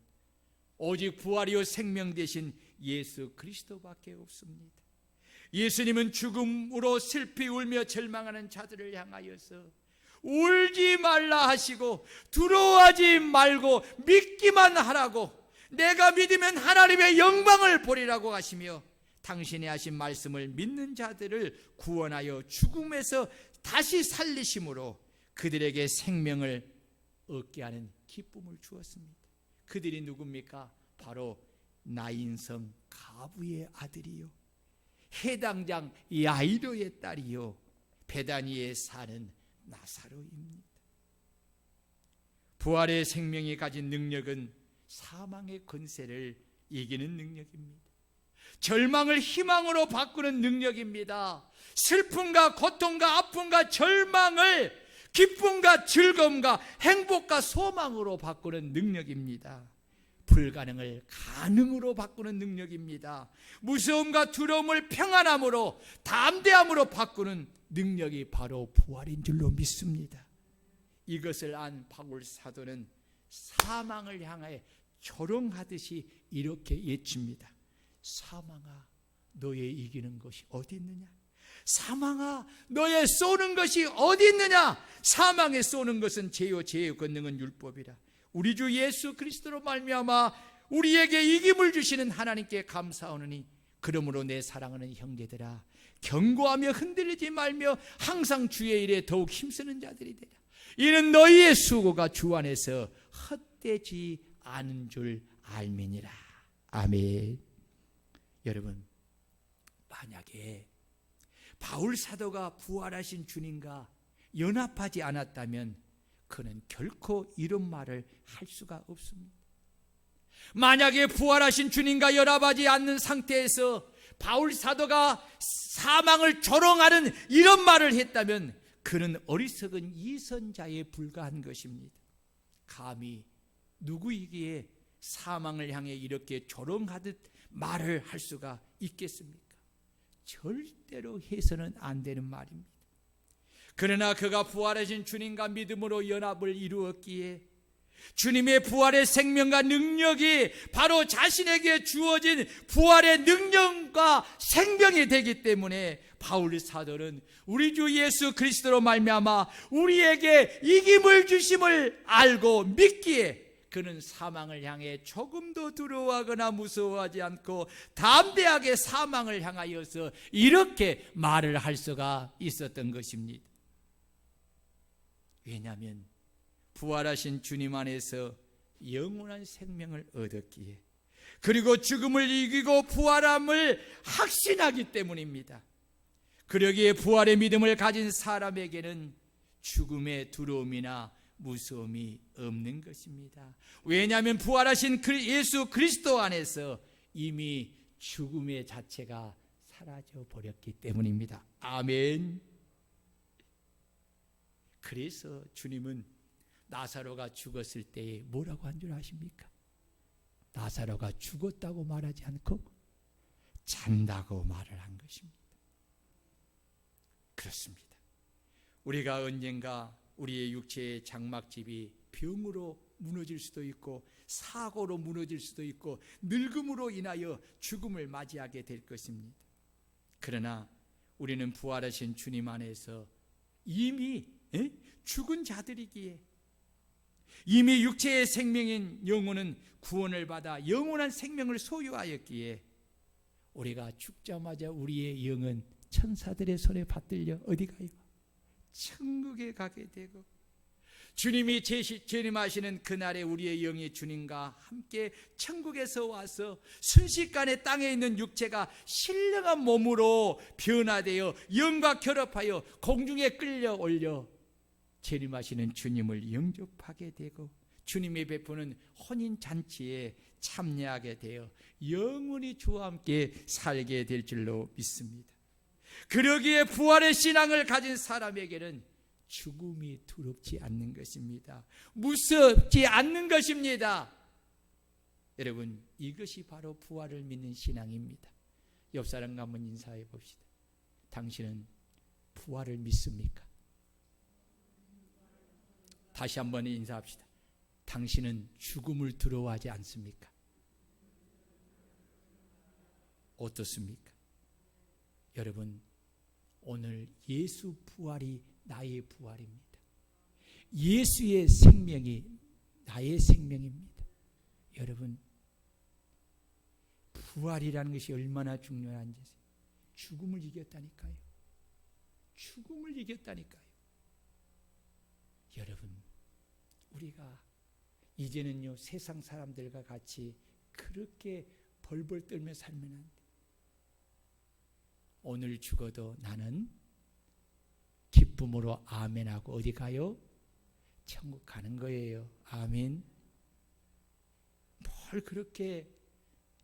오직 부활이요 생명 되신 예수 그리스도밖에 없습니다. 예수님은 죽음으로 슬피 울며 절망하는 자들을 향하여서 울지 말라 하시고 두려워하지 말고 믿기만 하라고, 내가 믿으면 하나님의 영광을 보리라고 하시며 당신이 하신 말씀을 믿는 자들을 구원하여 죽음에서 다시 살리심으로 그들에게 생명을 얻게 하는 기쁨을 주었습니다. 그들이 누굽니까? 바로 나인성 가부의 아들이요 해당장 야이로의 딸이요 베다니에 사는 나사로입니다. 부활의 생명이 가진 능력은 사망의 권세를 이기는 능력입니다. 절망을 희망으로 바꾸는 능력입니다. 슬픔과 고통과 아픔과 절망을 기쁨과 즐거움과 행복과 소망으로 바꾸는 능력입니다. 불가능을 가능으로 바꾸는 능력입니다. 무서움과 두려움을 평안함으로 담대함으로 바꾸는 능력이 바로 부활인 줄로 믿습니다. 이것을 안 바울 사도는 사망을 향해 조롱하듯이 이렇게 외칩니다. 사망아, 너의 이기는 것이 어디 있느냐? 사망아, 너의 쏘는 것이 어디 있느냐? 사망에 쏘는 것은 죄요 죄의 권능은 율법이라. 우리 주 예수 그리스도로 말미암아 우리에게 이김을 주시는 하나님께 감사하노니 그러므로 내 사랑하는 형제들아 견고하며 흔들리지 말며 항상 주의 일에 더욱 힘쓰는 자들이 되라. 이는 너희의 수고가 주 안에서 헛되지 않은 줄 알미니라. 아멘. 여러분, 만약에 바울 사도가 부활하신 주님과 연합하지 않았다면 그는 결코 이런 말을 할 수가 없습니다. 만약에 부활하신 주님과 연합하지 않는 상태에서 바울 사도가 사망을 조롱하는 이런 말을 했다면 그는 어리석은 이선자에 불과한 것입니다. 감히 누구이기에 사망을 향해 이렇게 조롱하듯 말을 할 수가 있겠습니까? 절대로 해서는 안 되는 말입니다. 그러나 그가 부활하신 주님과 믿음으로 연합을 이루었기에 주님의 부활의 생명과 능력이 바로 자신에게 주어진 부활의 능력과 생명이 되기 때문에 바울 사도는 우리 주 예수 그리스도로 말미암아 우리에게 이김을 주심을 알고 믿기에 그는 사망을 향해 조금도 두려워하거나 무서워하지 않고 담대하게 사망을 향하여서 이렇게 말을 할 수가 있었던 것입니다. 왜냐하면 부활하신 주님 안에서 영원한 생명을 얻었기에, 그리고 죽음을 이기고 부활함을 확신하기 때문입니다. 그러기에 부활의 믿음을 가진 사람에게는 죽음의 두려움이나 무서움이 없는 것입니다. 왜냐하면 부활하신 예수 그리스도 안에서 이미 죽음의 자체가 사라져 버렸기 때문입니다. 아멘. 그래서 주님은 나사로가 죽었을 때에 뭐라고 한 줄 아십니까? 나사로가 죽었다고 말하지 않고 잔다고 말을 한 것입니다. 그렇습니다. 우리가 언젠가 우리의 육체의 장막집이 병으로 무너질 수도 있고 사고로 무너질 수도 있고 늙음으로 인하여 죽음을 맞이하게 될 것입니다. 그러나 우리는 부활하신 주님 안에서 이미 죽은 자들이기에, 이미 육체의 생명인 영혼은 구원을 받아 영원한 생명을 소유하였기에 우리가 죽자마자 우리의 영은 천사들의 손에 받들려 어디 가요? 천국에 가게 되고, 주님이 재림하시는 그날에 우리의 영이 주님과 함께 천국에서 와서 순식간에 땅에 있는 육체가 신령한 몸으로 변화되어 영과 결합하여 공중에 끌려 올려 재림하시는 주님을 영접하게 되고 주님이 베푸는 혼인잔치에 참여하게 되어 영원히 주와 함께 살게 될 줄로 믿습니다. 그러기에 부활의 신앙을 가진 사람에게는 죽음이 두렵지 않는 것입니다. 무섭지 않는 것입니다. 여러분, 이것이 바로 부활을 믿는 신앙입니다. 옆 사람과 한번 인사해 봅시다. 당신은 부활을 믿습니까? 다시 한번 인사합시다. 당신은 죽음을 두려워하지 않습니까? 어떻습니까? 여러분, 오늘 예수 부활이 나의 부활입니다. 예수의 생명이 나의 생명입니다. 여러분, 부활이라는 것이 얼마나 중요한지, 죽음을 이겼다니까요. 죽음을 이겼다니까요. 여러분, 우리가 이제는요, 세상 사람들과 같이 그렇게 벌벌 떨며 살면 안 돼. 오늘 죽어도 나는 기쁨으로 아멘하고 어디 가요? 천국 가는 거예요. 아멘. 뭘 그렇게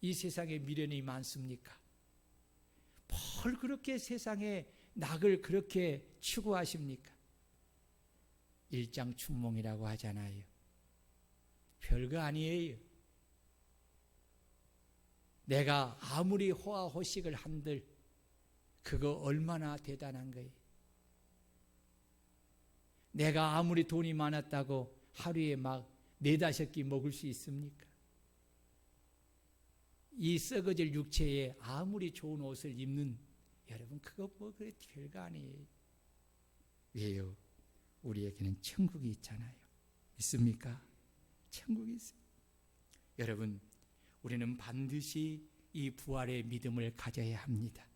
이 세상에 미련이 많습니까? 뭘 그렇게 세상에 낙을 그렇게 추구하십니까? 일장춘몽이라고 하잖아요. 별거 아니에요. 내가 아무리 호화호식을 한들 그거 얼마나 대단한 거예요. 내가 아무리 돈이 많았다고 하루에 막 4-5끼 먹을 수 있습니까? 이 썩어질 육체에 아무리 좋은 옷을 입는, 여러분, 그거 뭐 그래 별거 아니에요. 왜요? 우리에게는 천국이 있잖아요. 있습니까? 천국이 있어요. 여러분, 우리는 반드시 이 부활의 믿음을 가져야 합니다.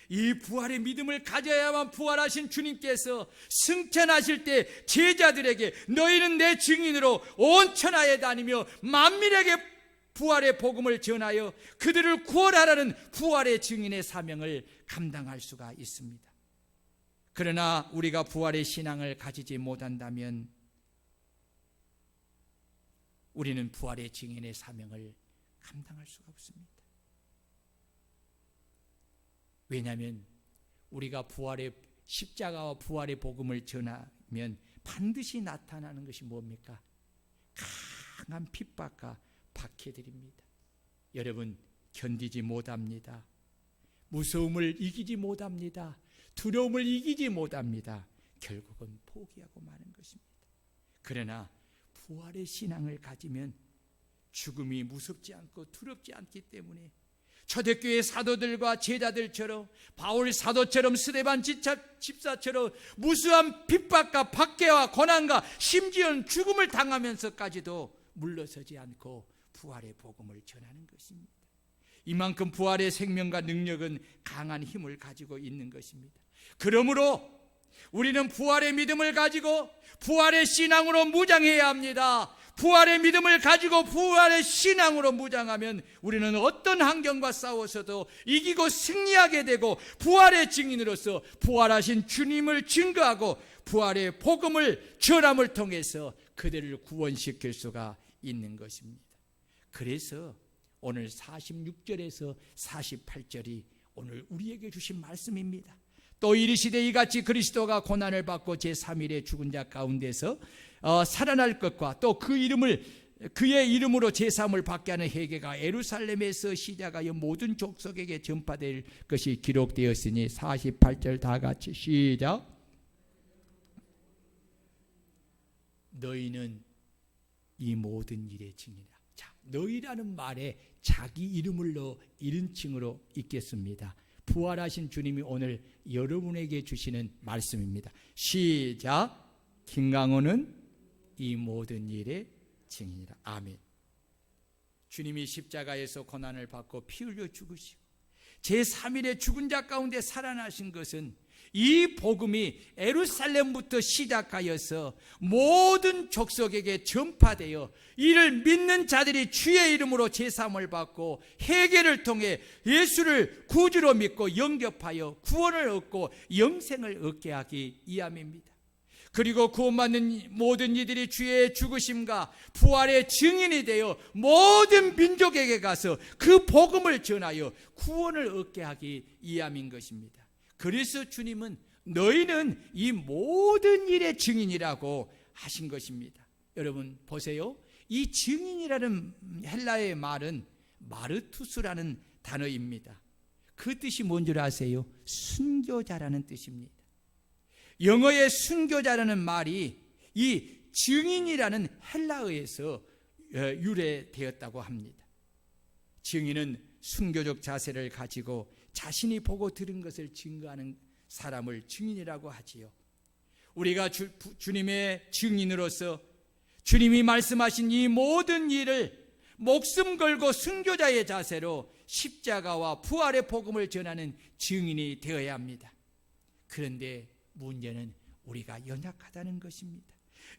이 부활의 믿음을 가져야만 부활하신 주님께서 승천하실 때 제자들에게 너희는 내 증인으로 온 천하에 다니며 만민에게 부활의 복음을 전하여 그들을 구원하라는 부활의 증인의 사명을 감당할 수가 있습니다. 그러나 우리가 부활의 신앙을 가지지 못한다면 우리는 부활의 증인의 사명을 감당할 수가 없습니다. 왜냐하면 우리가 부활의 십자가와 부활의 복음을 전하면 반드시 나타나는 것이 뭡니까? 강한 핍박과 박해들입니다. 여러분, 견디지 못합니다. 무서움을 이기지 못합니다. 두려움을 이기지 못합니다. 결국은 포기하고 마는 것입니다. 그러나 부활의 신앙을 가지면 죽음이 무섭지 않고 두렵지 않기 때문에 초대교회 사도들과 제자들처럼, 바울 사도처럼, 스데반 집사처럼 무수한 핍박과 박해와 고난과 심지어는 죽음을 당하면서까지도 물러서지 않고 부활의 복음을 전하는 것입니다. 이만큼 부활의 생명과 능력은 강한 힘을 가지고 있는 것입니다. 그러므로 우리는 부활의 믿음을 가지고 부활의 신앙으로 무장해야 합니다. 부활의 믿음을 가지고 부활의 신앙으로 무장하면 우리는 어떤 환경과 싸워서도 이기고 승리하게 되고 부활의 증인으로서 부활하신 주님을 증거하고 부활의 복음을 전함을 통해서 그들을 구원시킬 수가 있는 것입니다. 그래서 오늘 46절에서 48절이 오늘 우리에게 주신 말씀입니다. 또 이르시되 이같이 그리스도가 고난을 받고 제3일에 죽은 자 가운데서 살아날 것과 또 그의 이름으로 제3을 받게 하는 회개가 예루살렘에서 시작하여 모든 족속에게 전파될 것이 기록되었으니 48절 다 같이 시작. 너희는 이 모든 일의 증인이라. 자, 너희라는 말에 자기 이름을 넣어 1인칭으로 읽겠습니다. 부활하신 주님이 오늘 여러분에게 주시는 말씀입니다. 시작. 김강호는 이 모든 일의 증인이라. 아멘. 주님이 십자가에서 고난을 받고 피 흘려 죽으시고 제3일에 죽은 자 가운데 살아나신 것은 이 복음이 예루살렘부터 시작하여서 모든 족속에게 전파되어 이를 믿는 자들이 주의 이름으로 제3을 받고 회개를 통해 예수를 구주로 믿고 영접하여 구원을 얻고 영생을 얻게 하기 위함입니다. 그리고 구원받는 모든 이들이 주의 죽으심과 부활의 증인이 되어 모든 민족에게 가서 그 복음을 전하여 구원을 얻게 하기 위함인 것입니다. 그래서 주님은 너희는 이 모든 일의 증인이라고 하신 것입니다. 여러분 보세요. 이 증인이라는 헬라의 말은 마르투스라는 단어입니다. 그 뜻이 뭔 줄 아세요? 순교자라는 뜻입니다. 영어의 순교자라는 말이 이 증인이라는 헬라어에서 유래되었다고 합니다. 증인은 순교적 자세를 가지고 자신이 보고 들은 것을 증거하는 사람을 증인이라고 하지요. 우리가 주님의 증인으로서 주님이 말씀하신 이 모든 일을 목숨 걸고 순교자의 자세로 십자가와 부활의 복음을 전하는 증인이 되어야 합니다. 그런데 문제는 우리가 연약하다는 것입니다.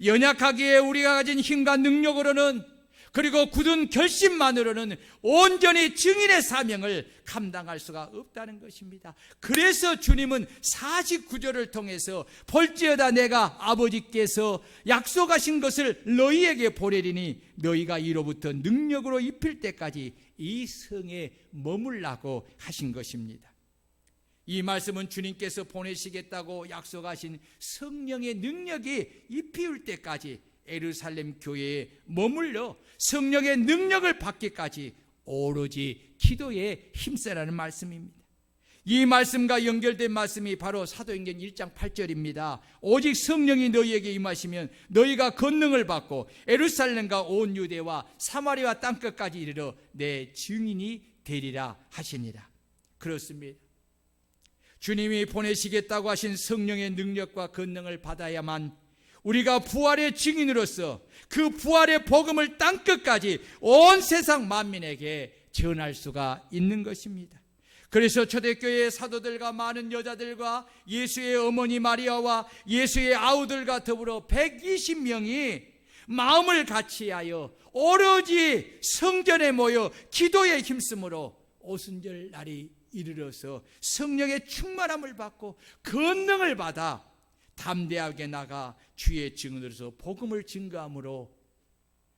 연약하기에 우리가 가진 힘과 능력으로는, 그리고 굳은 결심만으로는 온전히 증인의 사명을 감당할 수가 없다는 것입니다. 그래서 주님은 49절을 통해서 볼지어다 내가 아버지께서 약속하신 것을 너희에게 보내리니 너희가 이로부터 능력으로 입힐 때까지 이 성에 머물라고 하신 것입니다. 이 말씀은 주님께서 보내시겠다고 약속하신 성령의 능력이 입히울 때까지 예루살렘 교회에 머물러 성령의 능력을 받기까지 오로지 기도에 힘쓰라는 말씀입니다. 이 말씀과 연결된 말씀이 바로 사도행전 1장 8절입니다. 오직 성령이 너희에게 임하시면 너희가 권능을 받고 예루살렘과 온 유대와 사마리아 땅끝까지 이르러 내 증인이 되리라 하시니라. 그렇습니다. 주님이 보내시겠다고 하신 성령의 능력과 권능을 받아야만 우리가 부활의 증인으로서 그 부활의 복음을 땅끝까지 온 세상 만민에게 전할 수가 있는 것입니다. 그래서 초대교회의 사도들과 많은 여자들과 예수의 어머니 마리아와 예수의 아우들과 더불어 120명이 마음을 같이하여 오로지 성전에 모여 기도에 힘쓰므로 오순절 날이 이르러서 성령의 충만함을 받고 권능을 받아 담대하게 나가 주의 증인으로서 복음을 증거함으로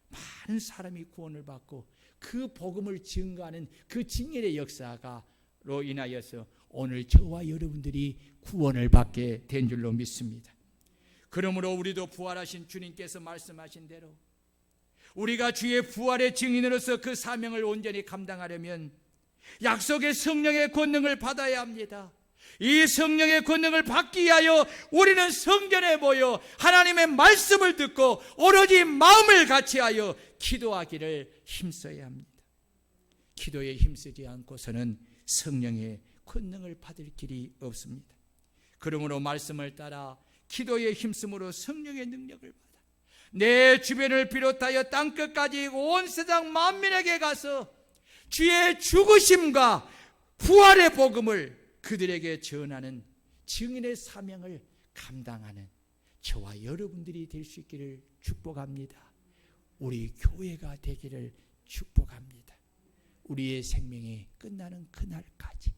많은 사람이 구원을 받고 그 복음을 증거하는 그 증인의 역사로 인하여서 오늘 저와 여러분들이 구원을 받게 된 줄로 믿습니다. 그러므로 우리도 부활하신 주님께서 말씀하신 대로 우리가 주의 부활의 증인으로서 그 사명을 온전히 감당하려면 약속의 성령의 권능을 받아야 합니다. 이 성령의 권능을 받기 위하여 우리는 성전에 모여 하나님의 말씀을 듣고 오로지 마음을 같이하여 기도하기를 힘써야 합니다. 기도에 힘쓰지 않고서는 성령의 권능을 받을 길이 없습니다. 그러므로 말씀을 따라 기도에 힘쓰므로 성령의 능력을 받아 내 주변을 비롯하여 땅끝까지 온 세상 만민에게 가서 주의 죽으심과 부활의 복음을 그들에게 전하는 증인의 사명을 감당하는 저와 여러분들이 될 수 있기를 축복합니다. 우리 교회가 되기를 축복합니다. 우리의 생명이 끝나는 그날까지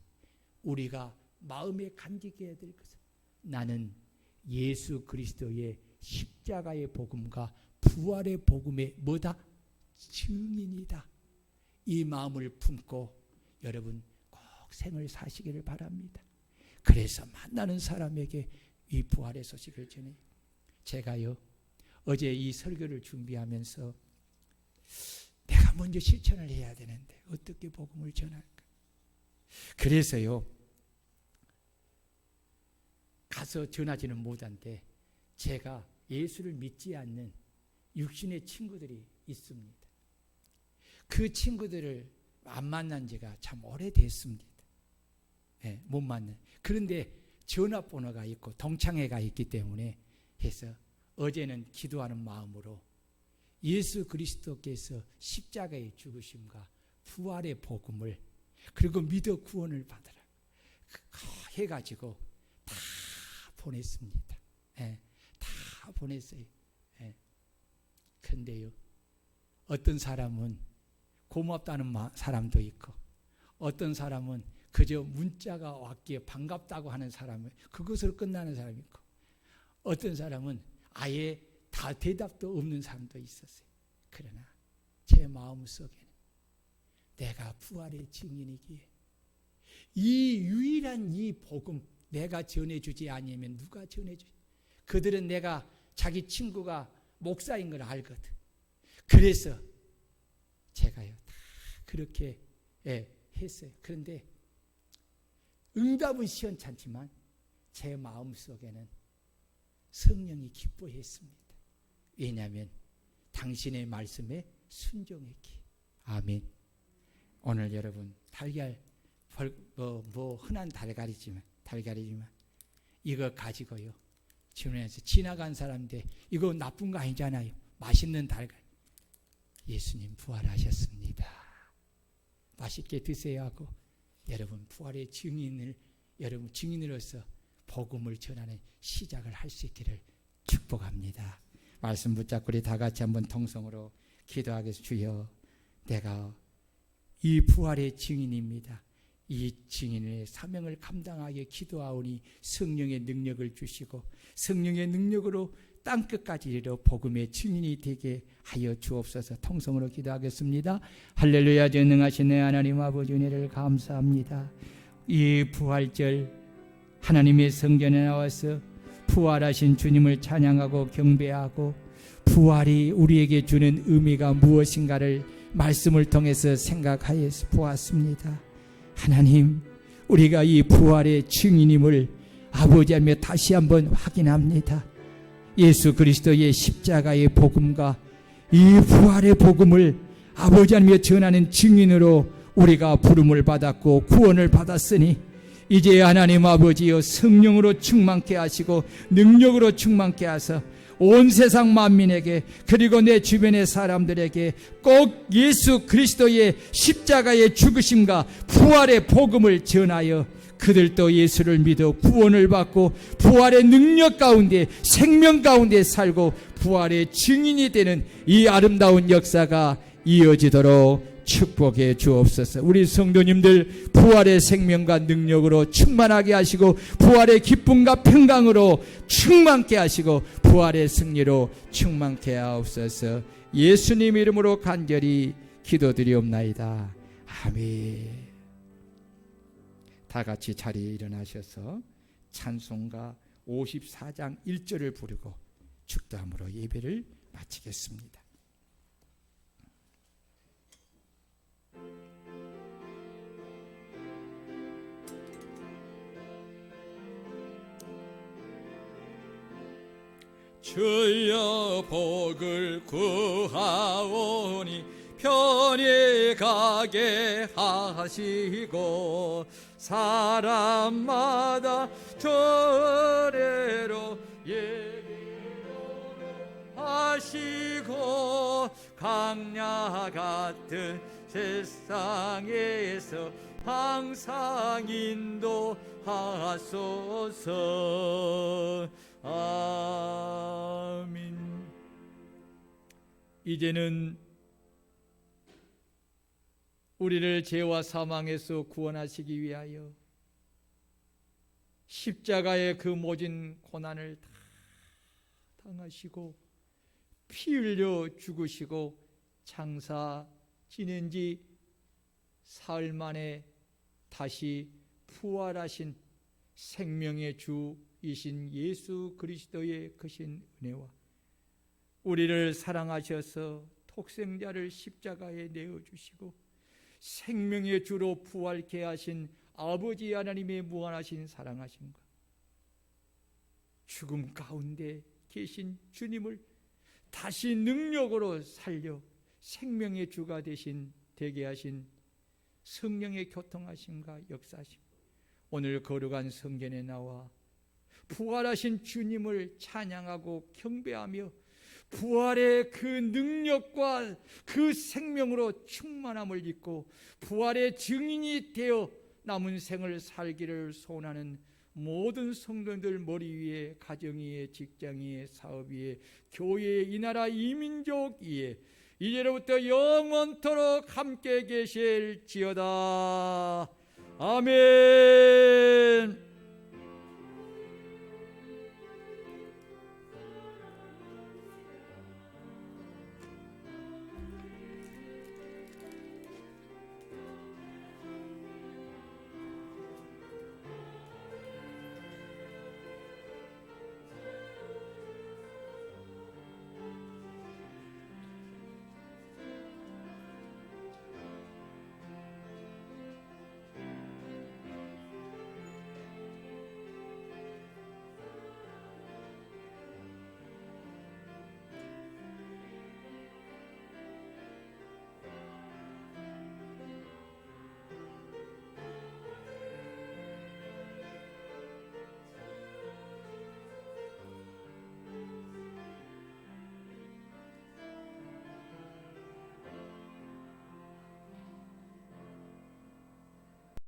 우리가 마음에 간직해야 될 것은 나는 예수 그리스도의 십자가의 복음과 부활의 복음의 뭐다? 증인이다. 이 마음을 품고 여러분 꼭 생을 사시기를 바랍니다. 그래서 만나는 사람에게 이 부활의 소식을 전해요. 제가요 어제 이 설교를 준비하면서 내가 먼저 실천을 해야 되는데 어떻게 복음을 전할까? 그래서요 가서 전하지는 못한데 제가 예수를 믿지 않는 육신의 친구들이 있습니다. 그 친구들을 안 만난 지가 참 오래됐습니다. 네, 못 만나. 그런데 전화번호가 있고 동창회가 있기 때문에 해서 어제는 기도하는 마음으로 예수 그리스도께서 십자가의 죽으심과 부활의 복음을 그리고 믿어 구원을 받으라 해가지고 다 보냈습니다. 네, 다 보냈어요. 네. 그런데요 어떤 사람은 고맙다는 사람도 있고 어떤 사람은 그저 문자가 왔기에 반갑다고 하는 사람은 그것으로 끝나는 사람이 있고 어떤 사람은 아예 다 대답도 없는 사람도 있었어요. 그러나 제 마음속에는 내가 부활의 증인이기에 이 유일한 이 복음 내가 전해주지 아니면 누가 전해주지? 그들은 내가 자기 친구가 목사인 걸 알거든. 그래서 제가요 다 그렇게 했어요. 그런데 응답은 시원찮지만 제 마음속에는 성령이 기뻐했습니다. 왜냐하면 당신의 말씀에 순종했기. 아멘. 오늘 여러분 달걀 뭐 흔한 달걀이지만 이거 가지고요 주변에서 지나간 사람인데 이거 나쁜 거 아니잖아요. 맛있는 달걀. 예수님 부활하셨습니다. 맛있게 드세요 하고 여러분 부활의 여러분 증인으로서 복음을 전하는 시작을 할 수 있기를 축복합니다. 말씀 붙잡고 우리 다 같이 한번 통성으로 기도하겠습니다. 주여, 내가 이 부활의 증인입니다. 이 증인의 사명을 감당하여 기도하오니 성령의 능력을 주시고 성령의 능력으로 땅끝까지 이르러 복음의 증인이 되게 하여 주옵소서. 통성으로 기도하겠습니다. 할렐루야. 전능하신 하나님 아버지 은혜를 감사합니다. 이 부활절 하나님의 성전에 나와서 부활하신 주님을 찬양하고 경배하고 부활이 우리에게 주는 의미가 무엇인가를 말씀을 통해서 생각하여 보았습니다. 하나님, 우리가 이 부활의 증인임을 아버지하며 다시 한번 확인합니다. 예수 그리스도의 십자가의 복음과 이 부활의 복음을 아버지하며 전하는 증인으로 우리가 부름을 받았고 구원을 받았으니 이제 하나님 아버지여 성령으로 충만케 하시고 능력으로 충만케 하사 온 세상 만민에게 그리고 내 주변의 사람들에게 꼭 예수 그리스도의 십자가의 죽으심과 부활의 복음을 전하여 그들도 예수를 믿어 구원을 받고 부활의 능력 가운데 생명 가운데 살고 부활의 증인이 되는 이 아름다운 역사가 이어지도록 축복해 주옵소서. 우리 성도님들 부활의 생명과 능력으로 충만하게 하시고 부활의 기쁨과 평강으로 충만케 하시고 부활의 승리로 충만케 하옵소서. 예수님 이름으로 간절히 기도드리옵나이다. 아멘. 다 같이 자리에 일어나셔서 찬송가 54장 1절을 부르고 축도함으로 예배를 마치겠습니다. 주여 복을 구하오니 편히 가게 하시고 사람마다 저래로 예비로 하시고 강야 같은 세상에서 항상 인도하소서. 아멘. 이제는 우리를 죄와 사망에서 구원하시기 위하여 십자가의 그 모진 고난을 다 당하시고 피 흘려 죽으시고 장사 지낸 지 사흘 만에 다시 부활하신 생명의 주이신 예수 그리스도의 크신 은혜와 우리를 사랑하셔서 독생자를 십자가에 내어주시고 생명의 주로 부활케 하신 아버지 하나님의 무한하신 사랑하심과 죽음 가운데 계신 주님을 다시 능력으로 살려 생명의 주가 되게 하신 성령의 교통하심과 역사하심, 오늘 거룩한 성전에 나와 부활하신 주님을 찬양하고 경배하며 부활의 그 능력과 그 생명으로 충만함을 입고 부활의 증인이 되어 남은 생을 살기를 소원하는 모든 성도들 머리 위에 가정 위에 직장 위에 사업 위에 교회 이 나라 이 민족 위에 이제로부터 영원토록 함께 계실지어다. 아멘.